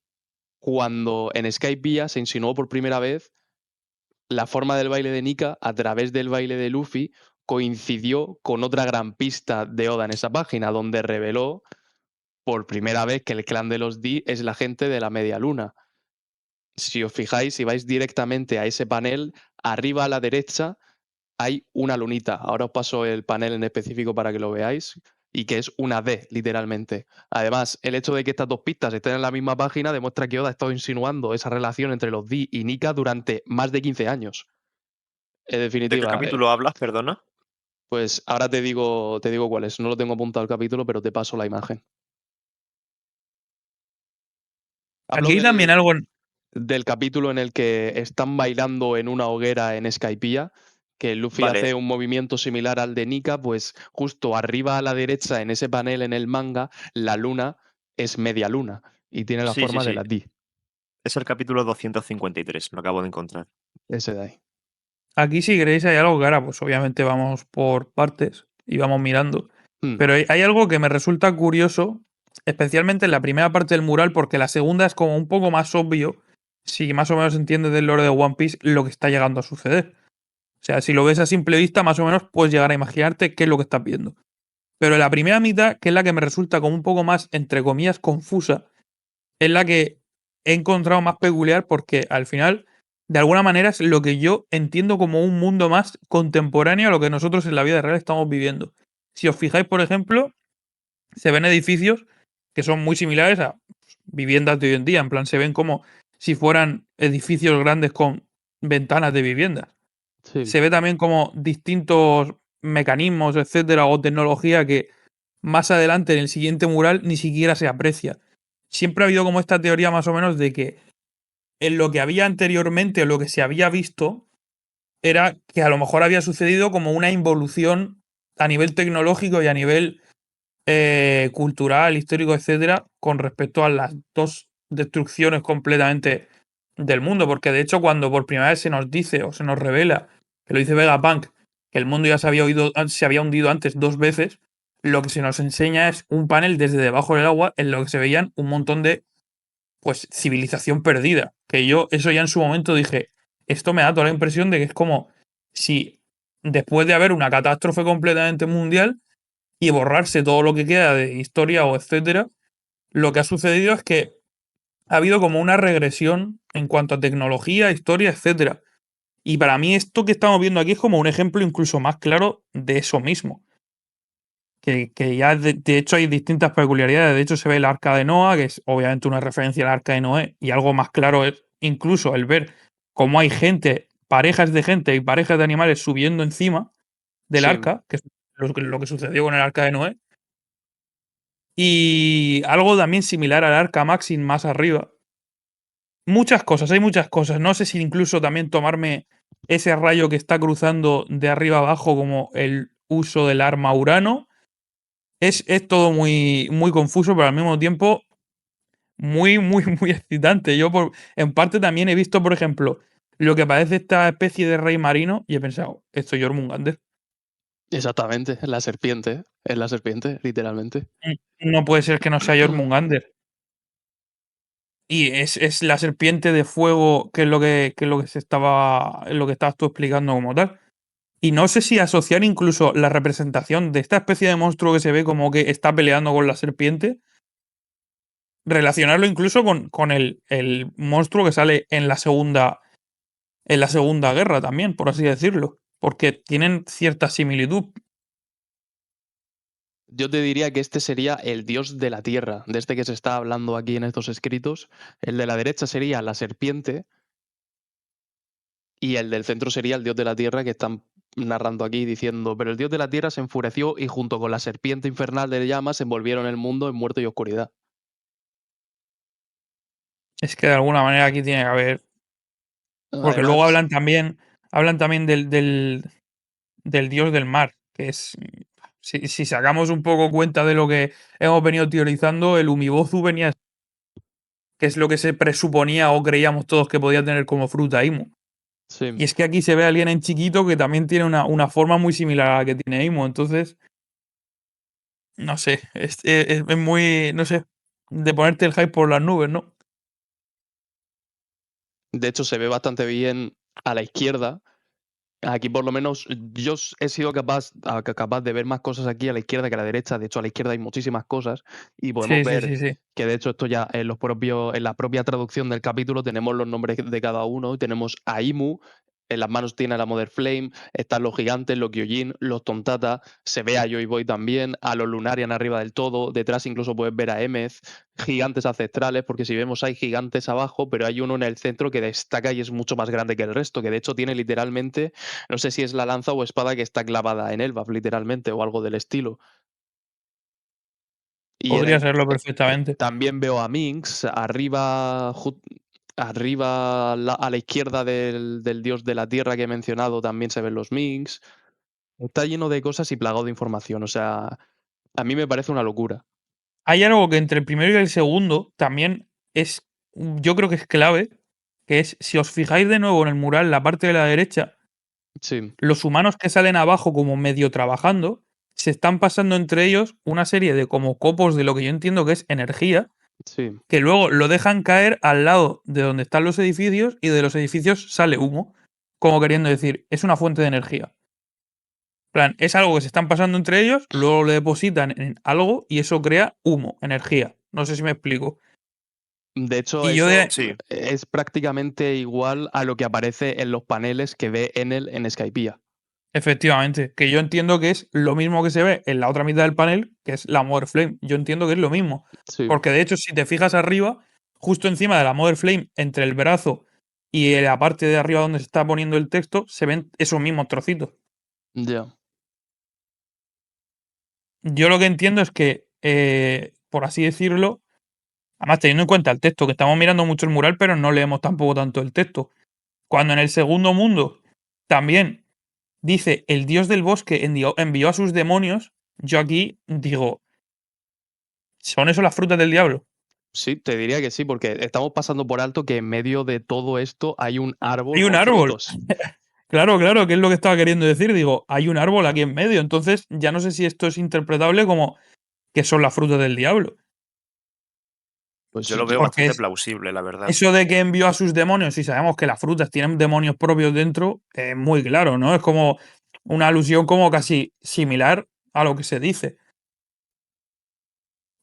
cuando en Skype Villa se insinuó por primera vez, la forma del baile de Nika a través del baile de Luffy coincidió con otra gran pista de Oda en esa página, donde reveló por primera vez que el clan de los Di es la gente de la media luna. Si os fijáis, si vais directamente a ese panel, arriba a la derecha hay una lunita. Ahora os paso el panel en específico para que lo veáis, y que es una D, literalmente. Además, el hecho de que estas dos pistas estén en la misma página demuestra que Oda ha estado insinuando esa relación entre los Di y Nika durante más de 15 años. En ¿De qué definitiva, capítulo hablas, perdona? Pues ahora te digo cuál es. No lo tengo apuntado al capítulo, pero te paso la imagen. Hablo Aquí también algo. del capítulo en el que están bailando en una hoguera en Skypiea, que Luffy Vale. hace un movimiento similar al de Nika, pues justo arriba a la derecha en ese panel en el manga, la luna es media luna y tiene la Sí, sí, forma de sí. la D. Es el capítulo 253, lo acabo de encontrar. Ese de ahí. Aquí, si queréis, hay algo que ahora, pues obviamente vamos por partes y vamos mirando. Hmm, Pero hay algo que me resulta curioso, especialmente en la primera parte del mural, porque la segunda es como un poco más obvio, si más o menos entiendes del lore de One Piece, lo que está llegando a suceder. O sea, si lo ves a simple vista, más o menos puedes llegar a imaginarte qué es lo que estás viendo. Pero la primera mitad, que es la que me resulta como un poco más, entre comillas, confusa, es la que he encontrado más peculiar porque al final, de alguna manera, es lo que yo entiendo como un mundo más contemporáneo a lo que nosotros en la vida real estamos viviendo. Si os fijáis, por ejemplo, se ven edificios que son muy similares a viviendas de hoy en día. En plan, se ven como si fueran edificios grandes con ventanas de viviendas. sí. Se ve también como distintos mecanismos, etcétera, o tecnología que más adelante en el siguiente mural ni siquiera se aprecia. Siempre ha habido como esta teoría más o menos de que en lo que había anteriormente o lo que se había visto era que a lo mejor había sucedido como una involución a nivel tecnológico y a nivel cultural, histórico, etcétera, con respecto a las dos destrucciones completamente del mundo. Porque de hecho, cuando por primera vez se nos dice o se nos revela, que lo dice Vegapunk, que el mundo ya se había hundido antes 2 veces, lo que se nos enseña es un panel desde debajo del agua en lo que se veían un montón de pues civilización perdida. Que yo eso ya en su momento dije, esto me da toda la impresión de que es como si después de haber una catástrofe completamente mundial y borrarse todo lo que queda de historia o etcétera, lo que ha sucedido es que ha habido como una regresión en cuanto a tecnología, historia, etcétera. Y para mí esto que estamos viendo aquí es como un ejemplo incluso más claro de eso mismo. Que ya de hecho hay distintas peculiaridades. De hecho se ve el arca de Noah, que es obviamente una referencia al arca de Noé, y algo más claro es incluso el ver cómo hay gente, parejas de gente y parejas de animales subiendo encima del Sí. arca, que es lo que sucedió con el arca de Noé. Y algo también similar al arca Maxim más arriba. Muchas cosas, hay muchas cosas. No sé si incluso también tomarme ese rayo que está cruzando de arriba abajo como el uso del arma Urano. Es todo muy, muy confuso, pero al mismo tiempo muy, muy, muy excitante. En parte también he visto, por ejemplo, lo que parece esta especie de rey marino y he pensado, esto es Jormungandr. Exactamente, es la serpiente, literalmente. No puede ser que no sea Jormungandr. Y es la serpiente de fuego que es lo que es lo que estabas tú explicando como tal. Y no sé si asociar incluso la representación de esta especie de monstruo que se ve como que está peleando con la serpiente, relacionarlo incluso con el monstruo que sale en la Segunda Guerra también, por así decirlo. Porque tienen cierta similitud. Yo te diría que este sería el dios de la tierra, de este que se está hablando aquí en estos escritos. El de la derecha sería la serpiente y el del centro sería el dios de la tierra que están narrando aquí diciendo, pero el dios de la tierra se enfureció y junto con la serpiente infernal de llamas envolvieron el mundo en muerte y oscuridad. Es que de alguna manera aquí tiene que haber. Porque luego Además, hablan también del dios del mar, que es. Si sacamos un poco cuenta de lo que hemos venido teorizando, el Umibozu venía, que es lo que se presuponía o creíamos todos que podía tener como fruta Imu. Y sí, es que aquí se ve a alguien en chiquito que también tiene una forma muy similar a la que tiene Imu. Entonces, no sé, es muy, no sé, de ponerte el hype por las nubes, ¿no? de hecho se ve bastante bien a la izquierda. Aquí por lo menos yo he sido capaz de ver más cosas aquí a la izquierda que a la derecha. De hecho, a la izquierda hay muchísimas cosas y podemos Sí, sí, ver sí, sí. que de hecho esto ya en la propia traducción del capítulo tenemos los nombres de cada uno y tenemos a Imu, en las manos tiene a la Mother Flame, están los gigantes, los Gyojin, los Tontata, se ve a Joy Boy también, a los Lunarian arriba del todo, detrás incluso puedes ver a Emeth, gigantes ancestrales, porque si vemos hay gigantes abajo, pero hay uno en el centro que destaca y es mucho más grande que el resto, que de hecho tiene literalmente, no sé si es la lanza o espada que está clavada en Elbaf, literalmente, o algo del estilo. Y Podría serlo perfectamente. también veo a Minx arriba, arriba a la izquierda del dios de la tierra que he mencionado, también se ven los Minx. Está lleno de cosas y plagado de información. O sea, a mí me parece una locura. Hay algo que entre el primero y el segundo también es, yo creo que es clave, que es, si os fijáis de nuevo en el mural, la parte de la derecha, Sí, los humanos que salen abajo como medio trabajando, se están pasando entre ellos una serie de como copos de lo que yo entiendo que es energía, sí, que luego lo dejan caer al lado de donde están los edificios y de los edificios sale humo, como queriendo decir, es una fuente de energía. En plan, es algo que se están pasando entre ellos, luego lo depositan en algo y eso crea humo, energía. No sé si me explico. de hecho, Y yo eso de, Sí, es prácticamente igual a lo que aparece en los paneles que ve Enel en Skypiea. efectivamente, que yo entiendo que es lo mismo que se ve en la otra mitad del panel, que es la Mother Flame. Yo entiendo que es lo mismo. Sí, Porque de hecho, si te fijas arriba, justo encima de la Mother Flame, entre el brazo y la parte de arriba donde se está poniendo el texto, se ven esos mismos trocitos. ya. Yo lo que entiendo es que, por así decirlo, además teniendo en cuenta el texto, que estamos mirando mucho el mural, pero no leemos tampoco tanto el texto. Cuando en el segundo mundo también dice el dios del bosque envió a sus demonios, yo aquí digo, ¿son eso las frutas del diablo? Sí, te diría que sí, porque estamos pasando por alto que en medio de todo esto hay un árbol Hay un con árbol. frutos. Claro, claro, que es lo que estaba queriendo decir. Digo, hay un árbol aquí en medio. Entonces, ya no sé si esto es interpretable como que son las frutas del diablo. Pues yo lo veo Porque bastante es plausible, la verdad. eso de que envió a sus demonios y sabemos que las frutas tienen demonios propios dentro, es muy claro, ¿no? Es como una alusión como casi similar a lo que se dice.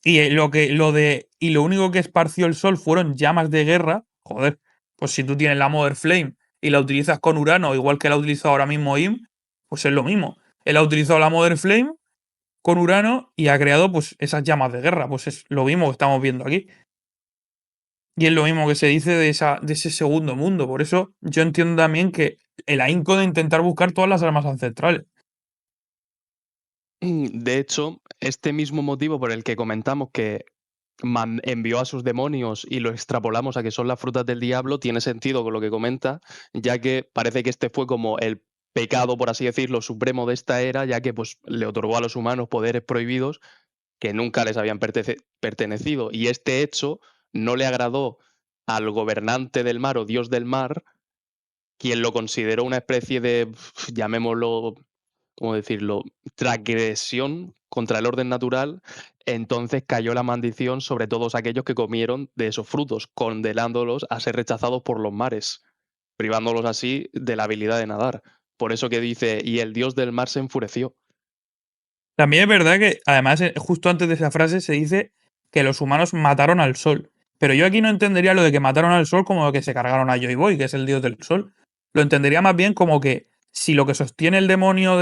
Y lo único que esparció el sol fueron llamas de guerra. Joder, pues si tú tienes la Mother Flame y la utilizas con Urano, igual que la utiliza ahora mismo Im, pues es lo mismo. Él ha utilizado la Mother Flame con Urano y ha creado pues esas llamas de guerra. Pues es lo mismo que estamos viendo aquí. Y es lo mismo que se dice de ese segundo mundo. Por eso yo entiendo también que el ahínco de intentar buscar todas las armas ancestrales. De hecho, este mismo motivo por el que comentamos que envió a sus demonios y lo extrapolamos a que son las frutas del diablo, tiene sentido con lo que comenta, ya que parece que este fue como el pecado, por así decirlo, supremo de esta era, ya que pues, le otorgó a los humanos poderes prohibidos que nunca les habían pertenecido. Y este hecho no le agradó al gobernante del mar o dios del mar, quien lo consideró una especie de, llamémoslo, ¿cómo decirlo?, transgresión contra el orden natural. Entonces cayó la maldición sobre todos aquellos que comieron de esos frutos, condenándolos a ser rechazados por los mares, privándolos así de la habilidad de nadar. Por eso que dice, y el dios del mar se enfureció. También es verdad que, además, justo antes de esa frase se dice que los humanos mataron al sol. Pero yo aquí no entendería lo de que mataron al sol como que se cargaron a Joy Boy, que es el dios del sol. Lo entendería más bien como que si lo que sostiene el demonio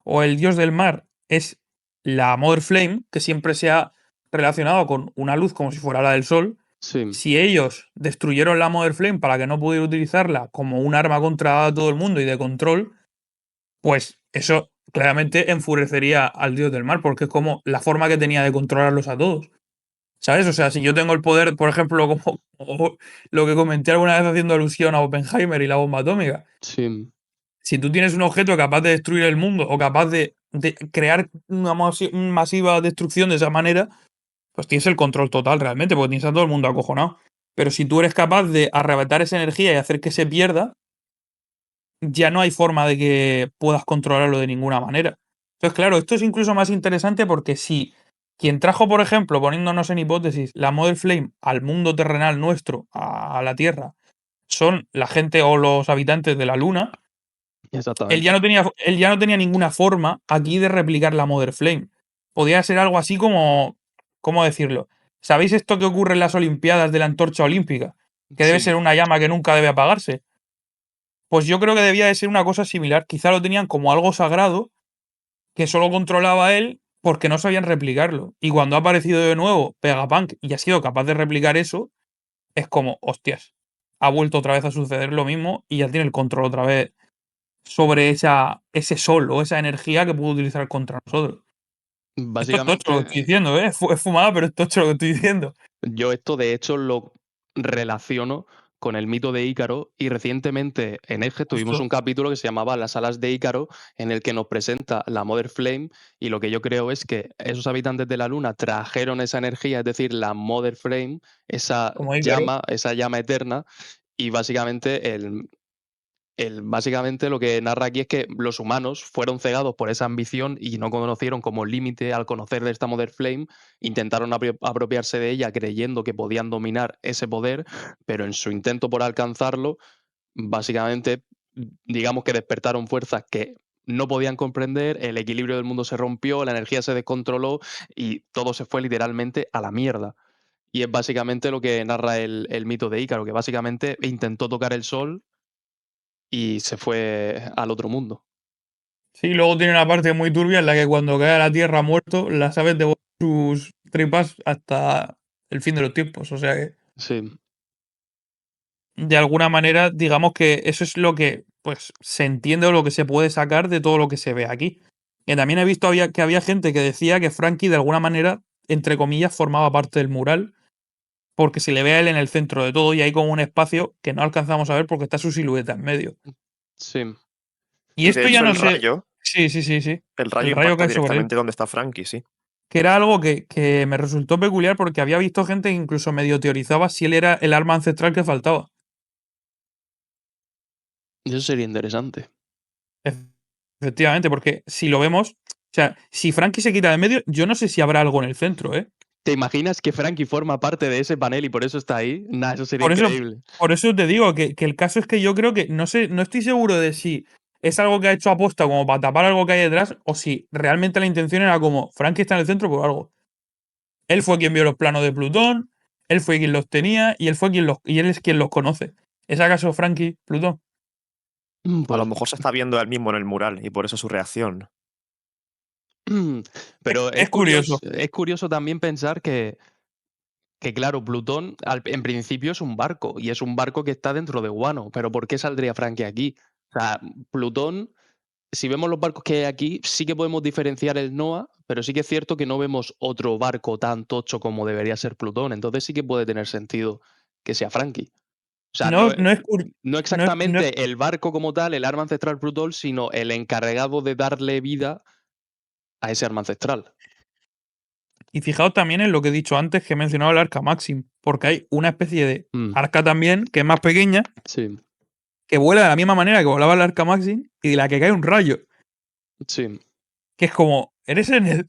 o el dios del mar es la Mother Flame, que siempre se ha relacionado con una luz como si fuera la del sol, Sí, si ellos destruyeron la Mother Flame para que no pudiera utilizarla como un arma contra todo el mundo y de control, pues eso claramente enfurecería al dios del mar, porque es como la forma que tenía de controlarlos a todos. ¿Sabes? O sea, si yo tengo el poder, por ejemplo, como lo que comenté alguna vez haciendo alusión a Oppenheimer y la bomba atómica, sí. si tú tienes un objeto capaz de destruir el mundo o capaz de crear una masiva destrucción de esa manera, pues tienes el control total realmente, porque tienes a todo el mundo acojonado. Pero si tú eres capaz de arrebatar esa energía y hacer que se pierda, ya no hay forma de que puedas controlarlo de ninguna manera. Entonces, claro, esto es incluso más interesante porque si quien trajo, por ejemplo, poniéndonos en hipótesis, la Mother Flame al mundo terrenal nuestro, a la Tierra, son la gente o los habitantes de la Luna, Exactamente. él ya no tenía ninguna forma aquí de replicar la Mother Flame. Podía ser algo así como, ¿cómo decirlo? ¿Sabéis esto que ocurre en las Olimpiadas de la antorcha olímpica? Que debe Sí, ser una llama que nunca debe apagarse. Pues yo creo que debía de ser una cosa similar. Quizá lo tenían como algo sagrado que solo controlaba él porque no sabían replicarlo. Y cuando ha aparecido de nuevo Vegapunk y ha sido capaz de replicar eso, es como, hostias, ha vuelto otra vez a suceder lo mismo y ya tiene el control otra vez sobre ese sol o esa energía que pudo utilizar contra nosotros. Esto es tocho lo que Básicamente, estoy diciendo, ¿eh? Es fumada, pero es tocho lo que estoy diciendo. yo esto de hecho lo relaciono con el mito de Ícaro y recientemente en Eje tuvimos Justo. un capítulo que se llamaba Las alas de Ícaro en el que nos presenta la Mother Flame y lo que yo creo es que esos habitantes de la luna trajeron esa energía, es decir, la Mother Flame, Como Ícaro. esa llama eterna y básicamente básicamente lo que narra aquí es que los humanos fueron cegados por esa ambición y no conocieron como límite al conocer de esta Mother Flame, intentaron apropiarse de ella creyendo que podían dominar ese poder, pero en su intento por alcanzarlo, básicamente, digamos que despertaron fuerzas que no podían comprender, el equilibrio del mundo se rompió, la energía se descontroló y todo se fue literalmente a la mierda. Y es básicamente lo que narra el mito de Ícaro, que básicamente intentó tocar el sol y se fue al otro mundo. Sí, luego tiene una parte muy turbia en la que cuando cae a la tierra muerto, las aves devoran sus tripas hasta el fin de los tiempos. O sea que, Sí, de alguna manera, digamos que eso es lo que pues se entiende o lo que se puede sacar de todo lo que se ve aquí. Que también he visto que había gente que decía que Frankie, de alguna manera, entre comillas, formaba parte del mural, porque se le ve a él en el centro de todo y hay como un espacio que no alcanzamos a ver porque está su silueta en medio. sí. Y Y de esto ya hecho no sé. Sí, sí. el El rayo rayo impacta cae sobre él. directamente donde está Frankie, sí. Que era algo que me resultó peculiar porque había visto gente que incluso medio teorizaba si él era el arma ancestral que faltaba. Eso sería interesante. Efectivamente, porque si lo vemos, o sea, si Frankie se quita de medio, yo no sé si habrá algo en el centro, ¿eh? ¿Te imaginas que Frankie forma parte de ese panel y por eso está ahí? Nah, eso sería Por eso, increíble. por eso te digo que el caso es que yo creo que no sé, no estoy seguro de si es algo que ha hecho aposta como para tapar algo que hay detrás o si realmente la intención era como Frankie está en el centro por algo. Él fue quien vio los planos de Plutón, él fue quien los tenía y y él es quien los conoce. ¿Es acaso Frankie Plutón? A lo Pues, mejor se está viendo él mismo en el mural y por eso su reacción. pero Es curioso. es curioso también pensar que claro, Plutón en principio es un barco y es un barco que está dentro de Guano, pero ¿por qué saldría Frankie aquí? O sea, Plutón, si vemos los barcos que hay aquí, sí que podemos diferenciar el NOAA, pero sí que es cierto que no vemos otro barco tan tocho como debería ser Plutón, entonces sí que puede tener sentido que sea Frankie. O sea, No, no, no es cur- no no es- exactamente el barco como tal, el arma ancestral Plutón, sino el encargado de darle vida a ese arma ancestral. Y fijaos también en lo que he dicho antes, que he mencionado el arca Maxim, porque hay una especie de Mm, arca también, que es más pequeña, sí, que vuela de la misma manera que volaba el arca Maxim y de la que cae un rayo, sí. que es como, ¿eres en el,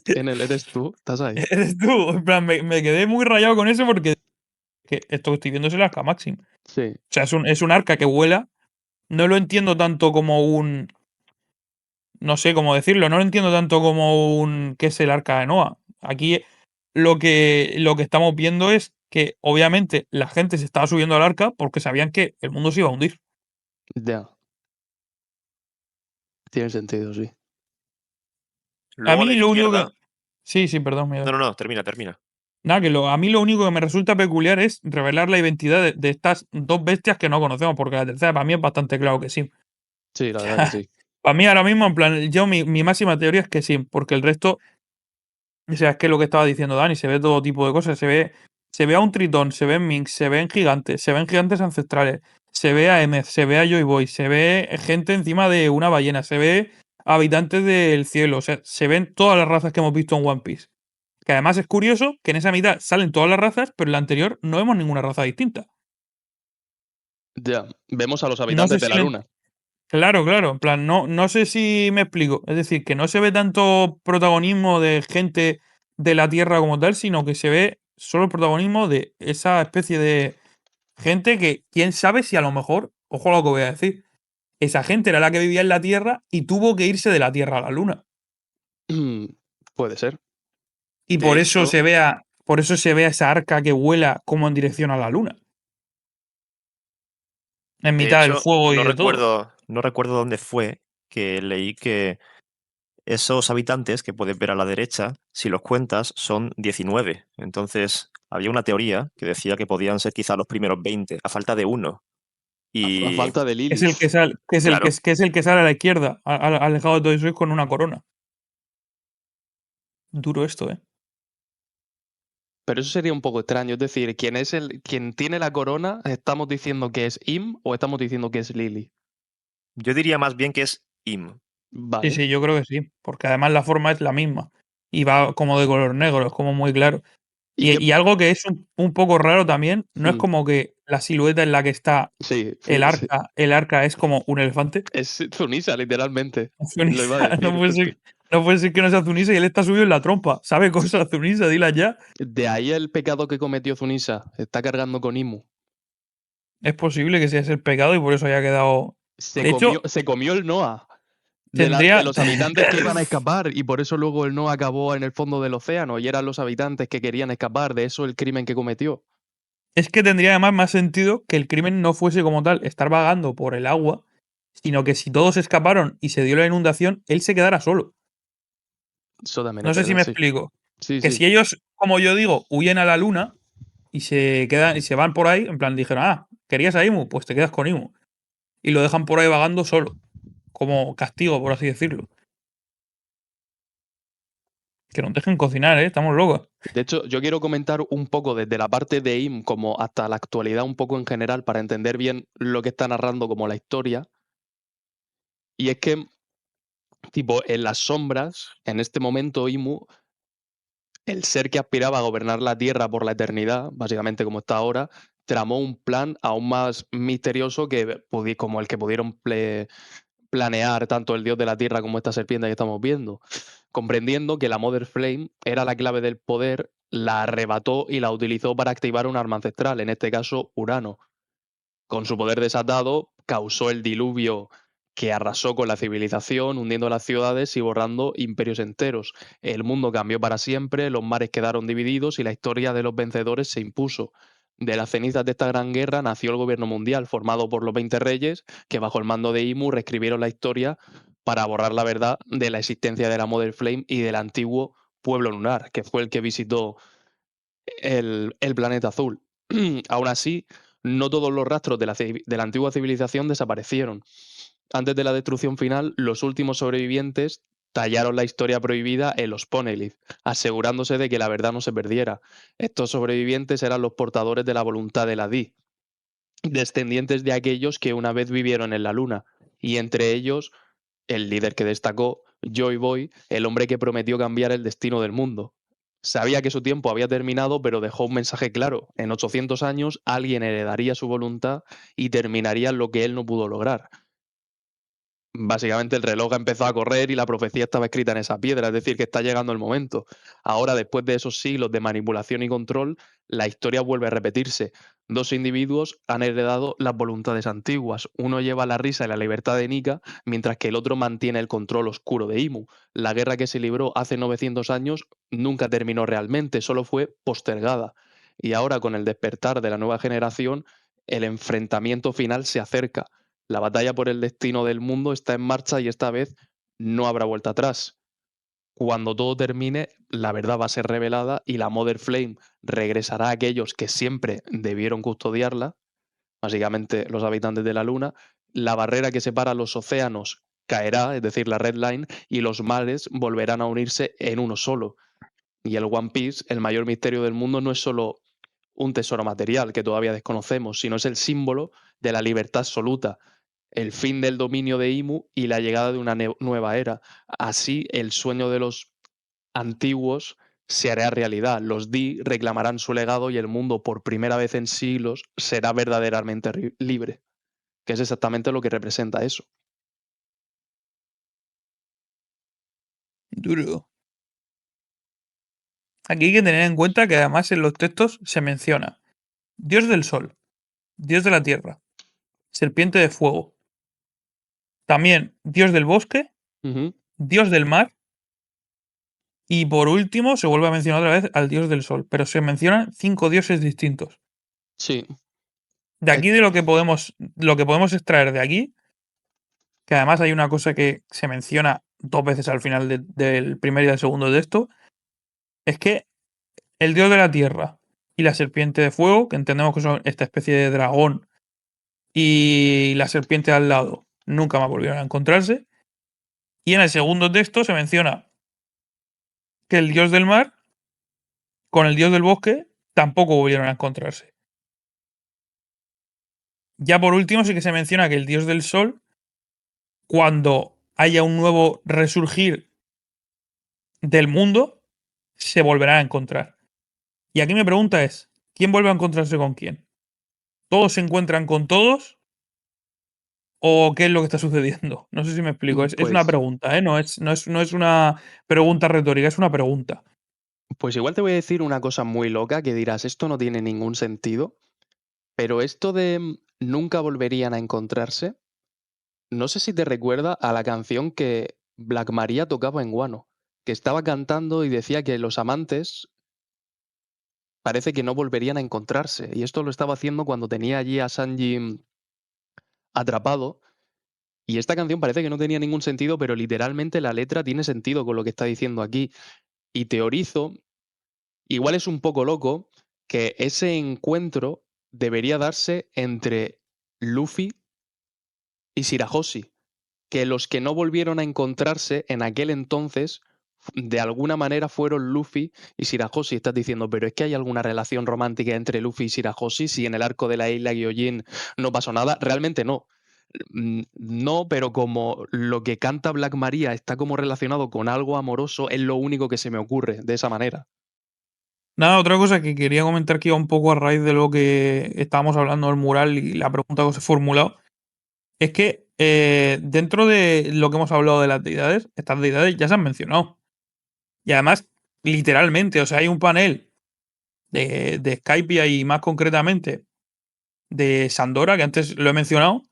En el eres tú, estás ahí. eres tú? En plan, me quedé muy rayado con eso porque que esto que estoy viendo es el arca Maxim. Sí. O sea, es un arca que vuela. No lo entiendo tanto como un. No sé cómo decirlo. No lo entiendo tanto como un. ¿Qué es el arca de Noah? Aquí lo que estamos viendo es que, obviamente, la gente se estaba subiendo al arca porque sabían que el mundo se iba a hundir. Ya, tiene sentido, sí. A Luego a la mí lo único que. izquierda. Sí, sí, perdón, Miguel. No, termina. Nada, a mí lo único que me resulta peculiar es revelar la identidad de estas dos bestias que no conocemos, porque la tercera para mí es bastante claro que sí. Sí, la verdad que sí. Para mí ahora mismo, en plan, yo mi máxima teoría es que sí, porque el resto, o sea, es que lo que estaba diciendo Dani, se ve todo tipo de cosas, se ve a un tritón, se ven minks, se ven gigantes ancestrales, se ve a Emmet, se ve a Joy Boy, se ve gente encima de una ballena, se ve habitantes del cielo, o sea, se ven todas las razas que hemos visto en One Piece. Que además es curioso que en esa mitad salen todas las razas, pero en la anterior no vemos ninguna raza distinta. Ya, vemos a los No sé habitantes de si la le, luna. Claro, en plan, no sé si me explico. Es decir, que no se ve tanto protagonismo de gente de la Tierra como tal, sino que se ve solo el protagonismo de esa especie de gente que, quién sabe si a lo mejor, ojo a lo que voy a decir, esa gente era la que vivía en la Tierra y tuvo que irse de la Tierra a la Luna. Puede ser. Y De hecho, por eso se vea esa arca que vuela como en dirección a la Luna. En De mitad del hecho, fuego y de todo. no recuerdo dónde fue que leí que esos habitantes que puedes ver a la derecha, si los cuentas, son 19. Entonces, había una teoría que decía que podían ser quizá los primeros 20, a falta de uno. A Y falta de Es el Lilith. que sale, claro, que es el que sale a la izquierda, alejado de todo eso con una corona. Duro esto, ¿eh? Pero eso sería un poco extraño. Es decir, quien tiene la corona, ¿estamos diciendo que es Im o estamos diciendo que es Lily? yo diría más bien que es Im. Sí, Vale. sí, yo creo que sí. Porque además la forma es la misma. Y va como de color negro, es como muy claro. ¿Y qué? Y algo que es un poco raro también, no es Hmm, como que la silueta en la que está sí, el arca es como un elefante. es Zunisa, literalmente. Lo iba a Zunisa, decir justo. no puede ser que no sea Zunisa y él está subido en la trompa. ¿Sabe cosas Zunisa? Dila ya. De ahí el pecado que cometió Zunisa. Está cargando con Imu. Es posible que sea ese el pecado y por eso haya quedado. De hecho, Se comió el Noah de tendría. los habitantes que iban a escapar y por eso luego el Noah acabó en el fondo del océano y eran los habitantes que querían escapar. De eso el crimen que cometió. Es que tendría además más sentido que el crimen no fuese como tal estar vagando por el agua, sino que si todos escaparon y se dio la inundación, él se quedara solo. Eso también es No sé si verdad, me sí. explico. Sí, Que sí. si ellos, como yo digo, huyen a la luna y se quedan y se van por ahí, en plan dijeron, ¿querías a Imu? Pues te quedas con Imu. Y lo dejan por ahí vagando solo, como castigo, por así decirlo. Que nos dejen cocinar, ¿eh? Estamos locos. De hecho, yo quiero comentar un poco desde la parte de IM como hasta la actualidad un poco en general para entender bien lo que está narrando como la historia. Y es que, tipo, en las sombras, en este momento Imu, el ser que aspiraba a gobernar la Tierra por la eternidad, básicamente como está ahora, tramó un plan aún más misterioso que como el que pudieron planear tanto el dios de la Tierra como esta serpiente que estamos viendo. Comprendiendo que la Mother Flame era la clave del poder, la arrebató y la utilizó para activar un arma ancestral, en este caso Urano. Con su poder desatado, causó el diluvio que arrasó con la civilización, hundiendo las ciudades y borrando imperios enteros. El mundo cambió para siempre, los mares quedaron divididos y la historia de los vencedores se impuso. De las cenizas de esta gran guerra nació el gobierno mundial, formado por los 20 reyes, que bajo el mando de Imu reescribieron la historia para borrar la verdad de la existencia de la Mother Flame y del antiguo pueblo lunar, que fue el que visitó el planeta azul. Aún así, no todos los rastros de la antigua civilización desaparecieron. Antes de la destrucción final, los últimos sobrevivientes tallaron la historia prohibida en los Poneglyph, asegurándose de que la verdad no se perdiera. Estos sobrevivientes eran los portadores de la voluntad de la Di, descendientes de aquellos que una vez vivieron en la Luna, y entre ellos el líder que destacó, Joy Boy, el hombre que prometió cambiar el destino del mundo. Sabía que su tiempo había terminado, pero dejó un mensaje claro. En 800 años alguien heredaría su voluntad y terminaría lo que él no pudo lograr. Básicamente el reloj ha empezado a correr y la profecía estaba escrita en esa piedra, es decir, que está llegando el momento. Ahora, después de esos siglos de manipulación y control, la historia vuelve a repetirse. Dos individuos han heredado las voluntades antiguas. Uno lleva la risa y la libertad de Nika, mientras que el otro mantiene el control oscuro de Imu. La guerra que se libró hace 900 años nunca terminó realmente, solo fue postergada. Y ahora, con el despertar de la nueva generación, el enfrentamiento final se acerca. La batalla por el destino del mundo está en marcha y esta vez no habrá vuelta atrás. Cuando todo termine, la verdad va a ser revelada y la Mother Flame regresará a aquellos que siempre debieron custodiarla, básicamente los habitantes de la Luna. La barrera que separa los océanos caerá, es decir, la Red Line, y los mares volverán a unirse en uno solo. Y el One Piece, el mayor misterio del mundo, no es solo un tesoro material que todavía desconocemos, sino es el símbolo de la libertad absoluta, el fin del dominio de Imu y la llegada de una nueva era. Así, el sueño de los antiguos se hará realidad. Los Di reclamarán su legado y el mundo, por primera vez en siglos, será verdaderamente libre. Que es exactamente lo que representa eso. Duro. Aquí hay que tener en cuenta que además en los textos se menciona Dios del Sol, Dios de la Tierra, Serpiente de Fuego, también Dios del Bosque, Ujú. Dios del Mar y por último se vuelve a mencionar otra vez al Dios del Sol, pero se mencionan 5 dioses distintos. Sí. De aquí de lo que podemos extraer de aquí, que además hay una cosa que se menciona 2 veces al final del primer y del segundo de esto, es que el dios de la tierra y la serpiente de fuego, que entendemos que son esta especie de dragón, y la serpiente al lado, nunca más volvieron a encontrarse. Y en el segundo texto se menciona que el dios del mar con el dios del bosque tampoco volvieron a encontrarse. Ya por último sí que se menciona que el dios del sol, cuando haya un nuevo resurgir del mundo, se volverá a encontrar. Y aquí mi pregunta es, ¿quién vuelve a encontrarse con quién? ¿Todos se encuentran con todos? ¿O qué es lo que está sucediendo? No sé si me explico. Es una Pues, pregunta, ¿eh? No es una pregunta retórica, es una pregunta. pues igual te voy a decir una cosa muy loca que dirás, esto no tiene ningún sentido, pero esto de nunca volverían a encontrarse, no sé si te recuerda a la canción que Black Maria tocaba en Guano, que estaba cantando y decía que los amantes parece que no volverían a encontrarse. Y esto lo estaba haciendo cuando tenía allí a Sanji atrapado. Y esta canción parece que no tenía ningún sentido, pero literalmente la letra tiene sentido con lo que está diciendo aquí. Y teorizo, igual es un poco loco, que ese encuentro debería darse entre Luffy y Shirahoshi, que los que no volvieron a encontrarse en aquel entonces, de alguna manera fueron Luffy y Shirahoshi. Estás diciendo, pero es que hay alguna relación romántica entre Luffy y Shirahoshi, si en el arco de la isla Gyojin no pasó nada, realmente no. No, pero como lo que canta Black Maria está como relacionado con algo amoroso, es lo único que se me ocurre de esa manera. Nada, otra cosa que quería comentar que iba un poco a raíz de lo que estábamos hablando del mural y la pregunta que os he formulado, es que dentro de lo que hemos hablado de las deidades, estas deidades ya se han mencionado. Y además, literalmente, o sea, hay un panel de Skypiea y más concretamente de Sandora, que antes lo he mencionado,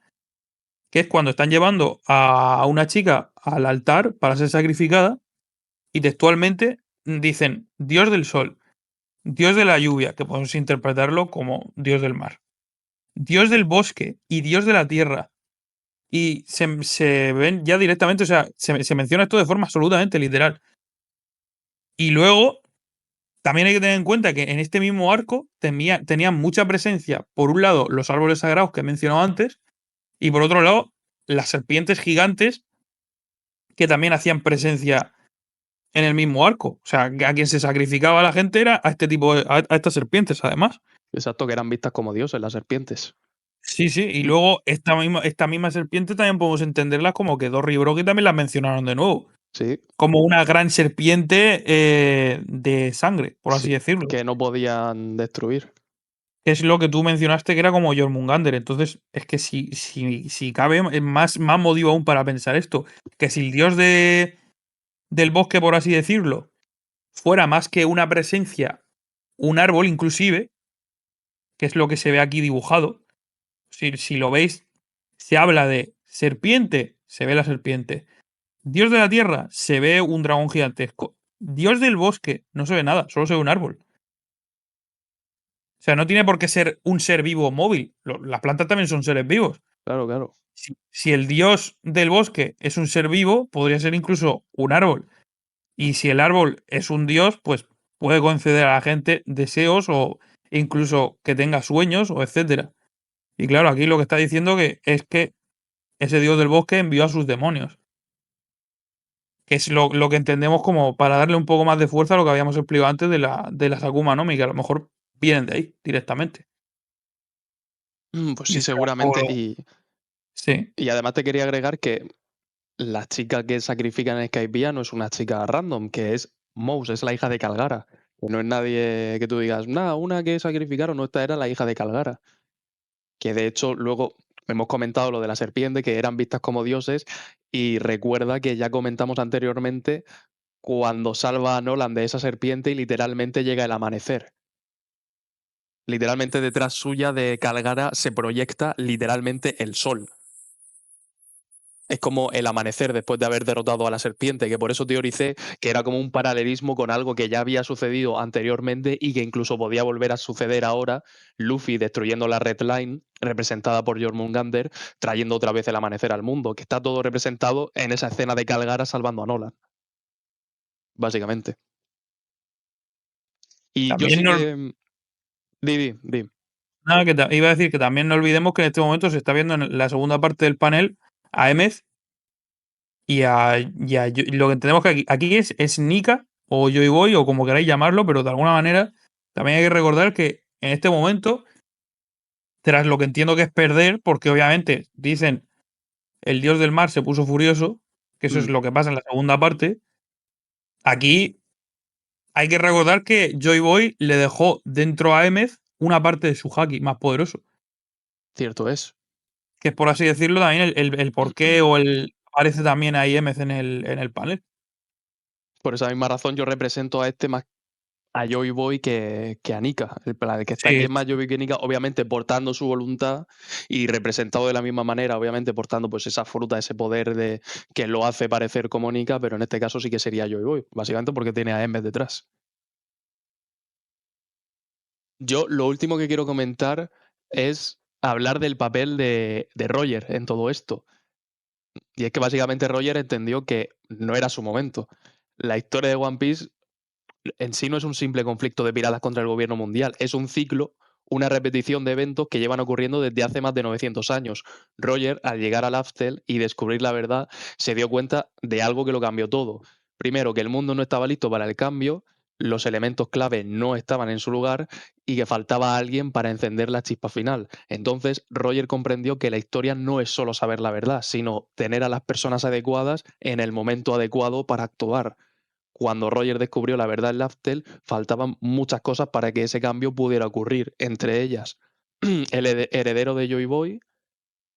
que es cuando están llevando a una chica al altar para ser sacrificada y textualmente dicen Dios del sol, Dios de la lluvia, que podemos interpretarlo como Dios del mar, Dios del bosque y Dios de la tierra. Y se ven ya directamente, o sea, se menciona esto de forma absolutamente literal. Y luego, también hay que tener en cuenta que en este mismo arco tenían mucha presencia, por un lado, los árboles sagrados que he mencionado antes, y por otro lado, las serpientes gigantes que también hacían presencia en el mismo arco. O sea, a quien se sacrificaba a la gente era a este tipo a estas serpientes, además. Exacto, que eran vistas como dioses las serpientes. Sí, sí, y luego esta misma serpiente también podemos entenderla como que Dory y Broggy también la mencionaron de nuevo. Sí, Como una gran serpiente de sangre, por así sí, decirlo. que no podían destruir. Que es lo que tú mencionaste que era como Jormungandr. Entonces, es que si cabe, es más motivo aún para pensar esto. Que si el dios del bosque, por así decirlo, fuera más que una presencia, un árbol inclusive, que es lo que se ve aquí dibujado. Si lo veis, se habla de serpiente, se ve la serpiente. Dios de la tierra, se ve un dragón gigantesco. Dios del bosque, no se ve nada, solo se ve un árbol. O sea, no tiene por qué ser un ser vivo móvil. Las plantas también son seres vivos. Claro, claro. Si el dios del bosque es un ser vivo, podría ser incluso un árbol. Y si el árbol es un dios, pues puede conceder a la gente deseos o incluso que tenga sueños o etcétera. Y claro, aquí lo que está diciendo es que ese dios del bosque envió a sus demonios. Que es lo que entendemos como para darle un poco más de fuerza a lo que habíamos explicado antes de las Akuma no Mi, que a lo mejor vienen de ahí directamente. Pues Y sí, eso era un poco seguramente. Sí. Y además te quería agregar que la chica que sacrifican en Skypiea no es una chica random, que es Mouse, es la hija de Calgara. Que no es nadie que tú digas, nada, una que sacrificaron, no, esta era la hija de Calgara. Que de hecho luego hemos comentado lo de la serpiente, que eran vistas como dioses, y recuerda que ya comentamos anteriormente cuando salva a Nolan de esa serpiente y literalmente llega el amanecer. Literalmente detrás suya de Calgara se proyecta literalmente el sol. Es como el amanecer después de haber derrotado a la serpiente, que por eso teoricé que era como un paralelismo con algo que ya había sucedido anteriormente y que incluso podía volver a suceder ahora. Luffy destruyendo la Red Line, representada por Jormungandr, trayendo otra vez el amanecer al mundo, que está todo representado en esa escena de Calgara salvando a Nolan, básicamente. Y yo También sí no, que... Di. nada, que iba a decir que también no olvidemos que en este momento se está viendo en la segunda parte del panel a Emmet lo que entendemos que aquí es Nika o Joy Boy o como queráis llamarlo, pero de alguna manera también hay que recordar que en este momento, tras lo que entiendo que es perder, porque obviamente dicen el dios del mar se puso furioso, que eso es lo que pasa en la segunda parte, aquí hay que recordar que Joy Boy le dejó dentro a Emmet una parte de su haki más poderoso. Cierto es. Que es por así decirlo también el porqué o el aparece también ahí Emmet en el panel. Por esa misma razón yo represento a este más a Joy Boy que a Nika. El que está aquí Sí, es más Joy Boy que Nika, obviamente portando su voluntad y representado de la misma manera, obviamente portando pues esa fruta, ese poder de que lo hace parecer como Nika, pero en este caso sí que sería Joy Boy, básicamente porque tiene a Emmet detrás. Yo lo último que quiero comentar es hablar del papel de Roger en todo esto. Y es que básicamente Roger entendió que no era su momento. La historia de One Piece en sí no es un simple conflicto de piratas contra el gobierno mundial, es un ciclo, una repetición de eventos que llevan ocurriendo desde hace más de 900 años. Roger, al llegar al Aftel y descubrir la verdad, se dio cuenta de algo que lo cambió todo. Primero, que el mundo no estaba listo para el cambio, los elementos clave no estaban en su lugar y que faltaba alguien para encender la chispa final. Entonces, Roger comprendió que la historia no es solo saber la verdad, sino tener a las personas adecuadas en el momento adecuado para actuar. Cuando Roger descubrió la verdad en Laftel, faltaban muchas cosas para que ese cambio pudiera ocurrir. Entre ellas, el heredero de Joy Boy.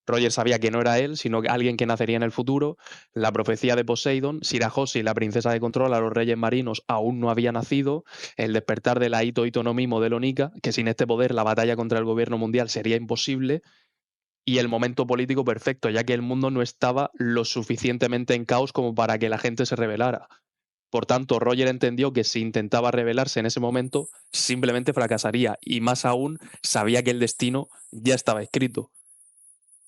Roger sabía que no era él, sino que alguien que nacería en el futuro. La profecía de Poseidon, Shirahoshi, la princesa de control a los reyes marinos, aún no había nacido. El despertar de la Ito Ito no Mi modelo Nika, que sin este poder la batalla contra el gobierno mundial sería imposible. Y el momento político perfecto, ya que el mundo no estaba lo suficientemente en caos como para que la gente se rebelara. Por tanto, Roger entendió que si intentaba rebelarse en ese momento, simplemente fracasaría, y más aún, sabía que el destino ya estaba escrito.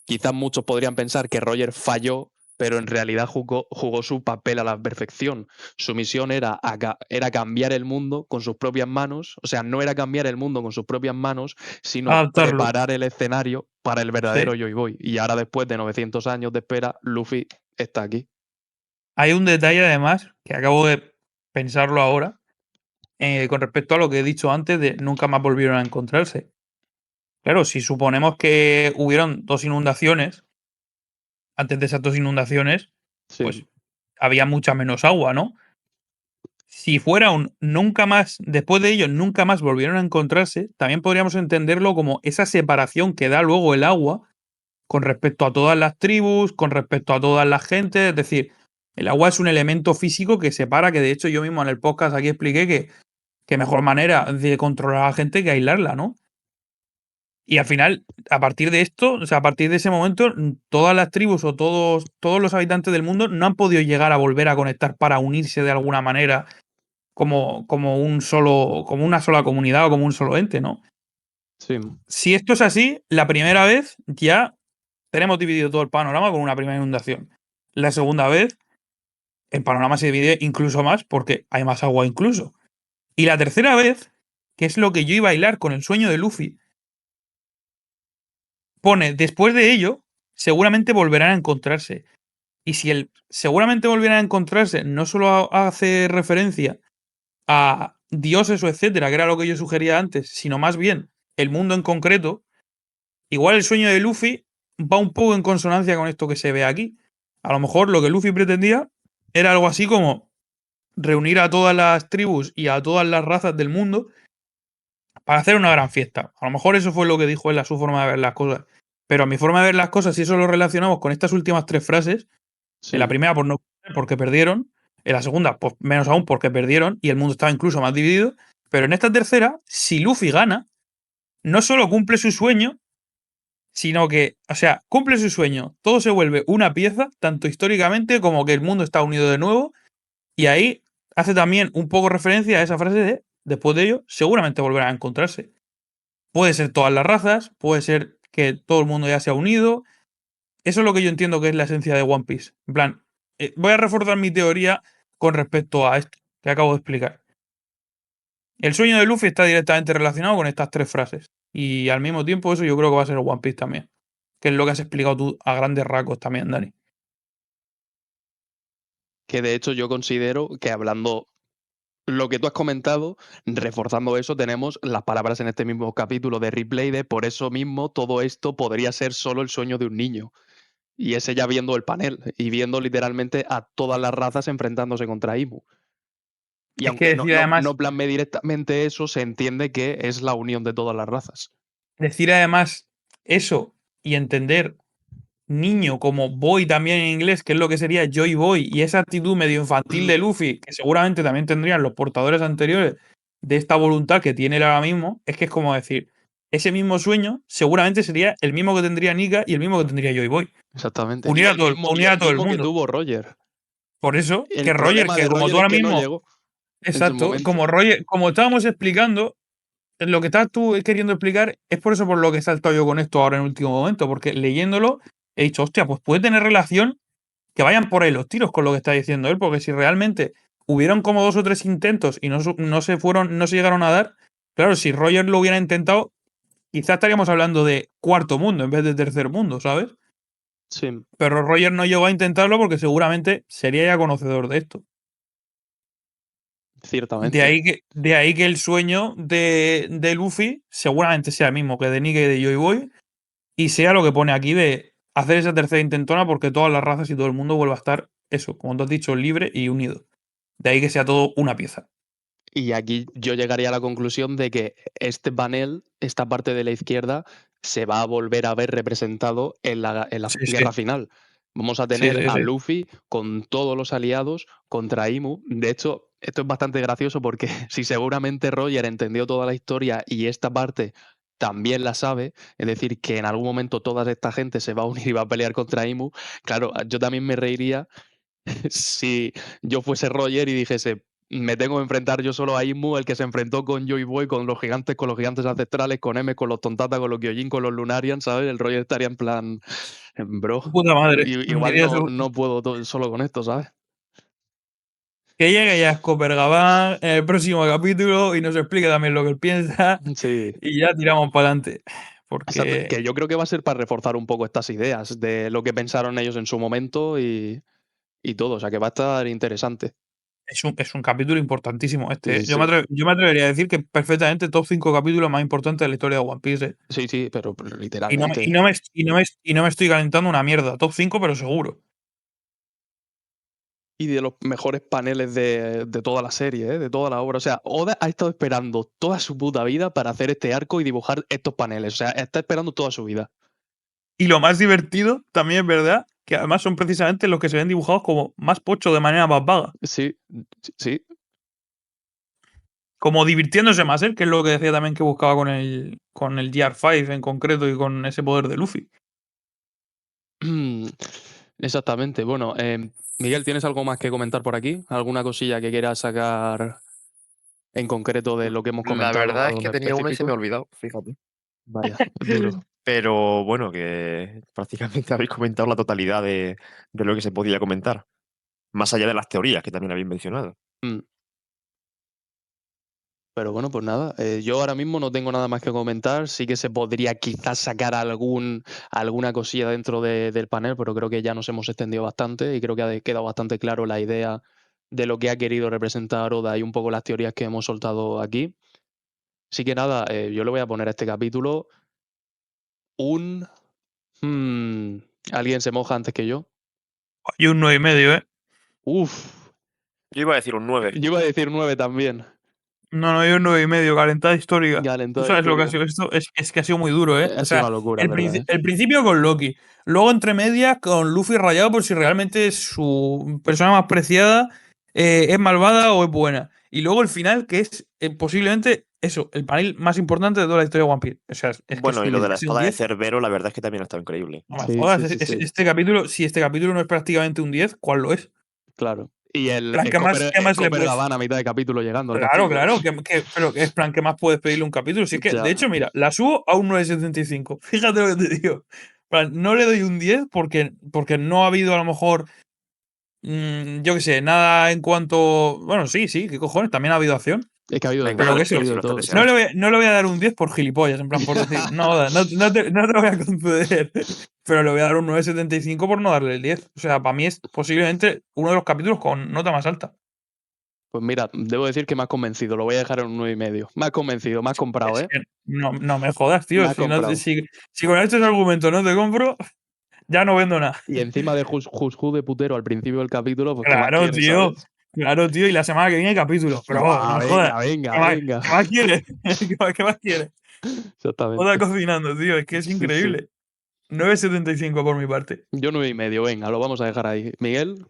Quizás muchos podrían pensar que Roger falló, pero en realidad jugó su papel a la perfección. Su misión era cambiar el mundo con sus propias manos, o sea, no era cambiar el mundo con sus propias manos, sino adaptarlo. preparar el escenario para el verdadero Sí. Joy Boy. Y ahora, después de 900 años de espera, Luffy está aquí. Hay un detalle además que acabo de pensarlo ahora con respecto a lo que he dicho antes de nunca más volvieron a encontrarse. Claro, si suponemos que hubieron dos inundaciones, antes de esas dos inundaciones, Sí. pues había mucha menos agua, ¿no? Si fuera un nunca más, después de ello, nunca más volvieron a encontrarse, también podríamos entenderlo como esa separación que da luego el agua con respecto a todas las tribus, con respecto a todas las gentes. Es decir, el agua es un elemento físico que separa, que de hecho yo mismo en el podcast aquí expliqué que mejor manera de controlar a la gente que aislarla, ¿no? Y al final, a partir de esto, o sea, a partir de ese momento, todas las tribus o todos los habitantes del mundo no han podido llegar a volver a conectar para unirse de alguna manera como una sola comunidad o como un solo ente, ¿no? Sí. Si esto es así, la primera vez ya tenemos dividido todo el panorama con una primera inundación. La segunda vez, el panorama se divide incluso más porque hay más agua incluso. Y la tercera vez, que es lo que yo iba a hilar con el sueño de Luffy, pone, después de ello, seguramente volverán a encontrarse. Y si el seguramente volverán a encontrarse no solo hace referencia a dioses o etcétera, que era lo que yo sugería antes, sino más bien el mundo en concreto, igual el sueño de Luffy va un poco en consonancia con esto que se ve aquí. A lo mejor lo que Luffy pretendía era algo así como reunir a todas las tribus y a todas las razas del mundo para hacer una gran fiesta. A lo mejor eso fue lo que dijo él a su forma de ver las cosas. Pero a mi forma de ver las cosas, si eso lo relacionamos con estas últimas tres frases, Sí. en la primera porque perdieron, en la segunda pues menos aún porque perdieron y el mundo estaba incluso más dividido, pero en esta tercera, si Luffy gana, no solo cumple su sueño, sino que, o sea, cumple su sueño, todo se vuelve una pieza, tanto históricamente como que el mundo está unido de nuevo, y ahí hace también un poco referencia a esa frase de, después de ello, seguramente volverán a encontrarse. Puede ser todas las razas, puede ser que todo el mundo ya se ha unido. Eso es lo que yo entiendo que es la esencia de One Piece. En plan, voy a reforzar mi teoría con respecto a esto que acabo de explicar. El sueño de Luffy está directamente relacionado con estas tres frases. Y al mismo tiempo eso yo creo que va a ser One Piece también. Que es lo que has explicado tú a grandes rasgos también, Dani. Que de hecho yo considero que hablando lo que tú has comentado, reforzando eso, tenemos las palabras en este mismo capítulo de replay de por eso mismo todo esto podría ser solo el sueño de un niño. Y ese ya viendo el panel y viendo literalmente a todas las razas enfrentándose contra Imu. Y Es que aunque decir además, no plasme directamente eso, se entiende que es la unión de todas las razas. eso y entender niño como boy también en inglés, que es lo que sería Joy Boy, y esa actitud medio infantil de Luffy, que seguramente también tendrían los portadores anteriores de esta voluntad que tiene él ahora mismo, es que es como decir, ese mismo sueño seguramente sería el mismo que tendría Nika y el mismo que tendría Joy Boy. Exactamente. Unir Y a el todo, mismo, unir a todo el que mundo. tuvo Roger. Por eso, El que Roger, problema que de como Roger tú ahora es que no mismo. llegó en su Exacto, momento. como Roger, como estábamos explicando, lo que estás tú queriendo explicar es por eso por lo que he saltado yo con esto ahora en último momento, porque leyéndolo he dicho, hostia, pues puede tener relación que vayan por ahí los tiros con lo que está diciendo él, porque si realmente hubieron como 2 o 3 intentos y no se llegaron a dar, claro, si Roger lo hubiera intentado, quizás estaríamos hablando de cuarto mundo en vez de tercer mundo, ¿sabes? Sí, Pero Roger no llegó a intentarlo porque seguramente sería ya conocedor de esto. ciertamente. De ahí que el sueño de Luffy seguramente sea el mismo que de Nika y de Joy Boy, y sea lo que pone aquí de hacer esa tercera intentona porque todas las razas y todo el mundo vuelva a estar, eso, como tú has dicho, libre y unido. De ahí que sea todo una pieza. Y aquí yo llegaría a la conclusión de que este panel, esta parte de la izquierda, se va a volver a ver representado en la Sí, sí. guerra final. Vamos a Sí, tener sí, a sí. Luffy con todos los aliados contra Imu. De hecho, esto es bastante gracioso porque si seguramente Roger entendió toda la historia y esta parte también la sabe, es decir, que en algún momento toda esta gente se va a unir y va a pelear contra Imu, claro, yo también me reiría si yo fuese Roger y dijese, me tengo que enfrentar yo solo a Imu, el que se enfrentó con Joy Boy, con los gigantes ancestrales, con M, con los Tontata, con los Gyojin, con los Lunarian, ¿sabes? El Roger estaría en plan, bro, Puta madre. igual Diría eso. no puedo solo con esto, ¿sabes? Que llegue ya Scooper Gabán en el próximo capítulo y nos explique también lo que él piensa Sí. y ya tiramos para adelante. Exacto, Porque que yo creo que va a ser para reforzar un poco estas ideas de lo que pensaron ellos en su momento y todo, o sea que va a estar interesante. es un capítulo importantísimo este. Sí, Yo sí, yo me atrevería a decir que perfectamente top 5 capítulos más importantes de la historia de One Piece. sí, sí, pero Y no me, y literalmente. no me, y no me estoy calentando una mierda. Top 5, pero seguro. Y de los mejores paneles de toda la serie, ¿eh? De toda la obra. O sea, Oda ha estado esperando toda su puta vida para hacer este arco y dibujar estos paneles. O sea, está esperando toda su vida. Y lo más divertido, también es verdad, que además son precisamente los que se ven dibujados como más pocho de manera más vaga. Sí, sí. Como divirtiéndose más él, que es lo que decía también que buscaba con el GR5 en concreto y con ese poder de Luffy. Exactamente. Bueno, Miguel, ¿tienes algo más que comentar por aquí? ¿Alguna cosilla que quieras sacar en concreto de lo que hemos La comentado? verdad es Algo que en tenía uno y se me ha específico? olvidado, fíjate. Vaya, duro. Pero bueno, que prácticamente habéis comentado la totalidad de lo que se podía comentar. Más allá de las teorías que también habéis mencionado. Mm. Pero bueno, pues nada, yo ahora mismo no tengo nada más que comentar. Sí que se podría quizás sacar alguna cosilla dentro del panel, pero creo que ya nos hemos extendido bastante y creo que ha quedado bastante claro la idea de lo que ha querido representar Oda y un poco las teorías que hemos soltado aquí. Así que nada, yo le voy a poner a este capítulo un... ¿Alguien se moja antes que yo? Y un 9,5, ¿eh? Uf, Yo iba a decir un 9. yo iba a decir 9 también. No, yo un 9,5, calentada histórica. ¿Tú Calentada sabes lo que ha histórica. sido esto? Es que ha sido muy duro, ¿eh? Ha O sido sea, una locura, ¿verdad? el principio con Loki, luego entre medias con Luffy rayado por si realmente su persona más preciada es malvada o es buena. Y luego el final, que es posiblemente eso, el panel más importante de toda la historia de One Piece. O sea, es que Bueno, y si lo le de la das un espada de 10, Cerbero, la verdad es que también ha estado increíble. no me Sí, jodas, sí, sí, sí. este capítulo, si este capítulo no es prácticamente un 10, ¿cuál lo es? Claro. Y el, Plan, el ¿qué más, Copper, qué el más le Copper puedes...? Gabán a mitad de capítulo llegando al Claro, castillo. claro, pero es plan, ¿qué más puedes pedirle un capítulo? Si es que, Ya. de hecho, mira, la subo a un 9,75. Fíjate lo que te digo. Plan, no le doy un 10 porque no ha habido a lo mejor, yo qué sé, nada en cuanto... Bueno, sí, ¿qué cojones? También ha habido acción. Es que ha habido de Venga, Pero todo. que Ha eso, habido de lo estás todo. deseando. no le voy a dar un 10 por gilipollas, en plan, por decir, no te lo voy a conceder. Pero le voy a dar un 9,75 por no darle el 10. O sea, para mí es posiblemente uno de los capítulos con nota más alta. Pues mira, debo decir que me has convencido. Lo voy a dejar en un 9,5. Me has convencido, me has comprado, Es ¿eh? que no me jodas, Me tío. has comprado. Si con estos argumentos no te compro, ya no vendo nada. Y encima de Who de putero al principio del capítulo, pues ¿qué más Claro, quieres, tío. sabes? Claro, tío. Y la semana que viene capítulo. Pero no Buah, me jodas. venga, venga, ¿Qué más, venga. qué más quieres? ¿Qué más quieres? Joda Exactamente. cocinando, tío. Es que es Sí, sí. increíble. 9,75 por mi parte. Yo 9,5, venga, lo vamos a dejar ahí. Miguel,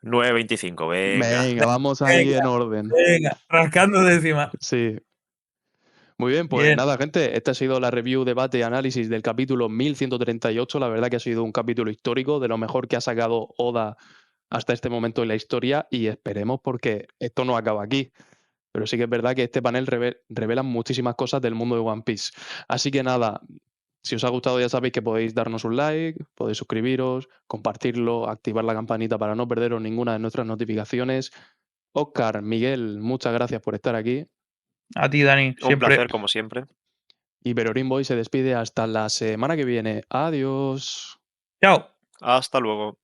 9,25, venga. venga, vamos ahí Venga, en orden. venga. Rascando décima. Sí. Muy bien, pues Bien. nada, gente, esta ha sido la review, debate y análisis del capítulo 1138. La verdad que ha sido un capítulo histórico, de lo mejor que ha sacado Oda hasta este momento en la historia, y esperemos porque esto no acaba aquí. Pero sí que es verdad que este panel revela muchísimas cosas del mundo de One Piece. Así que nada, si os ha gustado ya sabéis que podéis darnos un like, podéis suscribiros, compartirlo, activar la campanita para no perderos ninguna de nuestras notificaciones. Óscar, Miguel, muchas gracias por estar aquí. A ti, Dani. Un Siempre. placer, como siempre. Y Perorín Boy se despide hasta la semana que viene. Adiós. Chao. Hasta luego.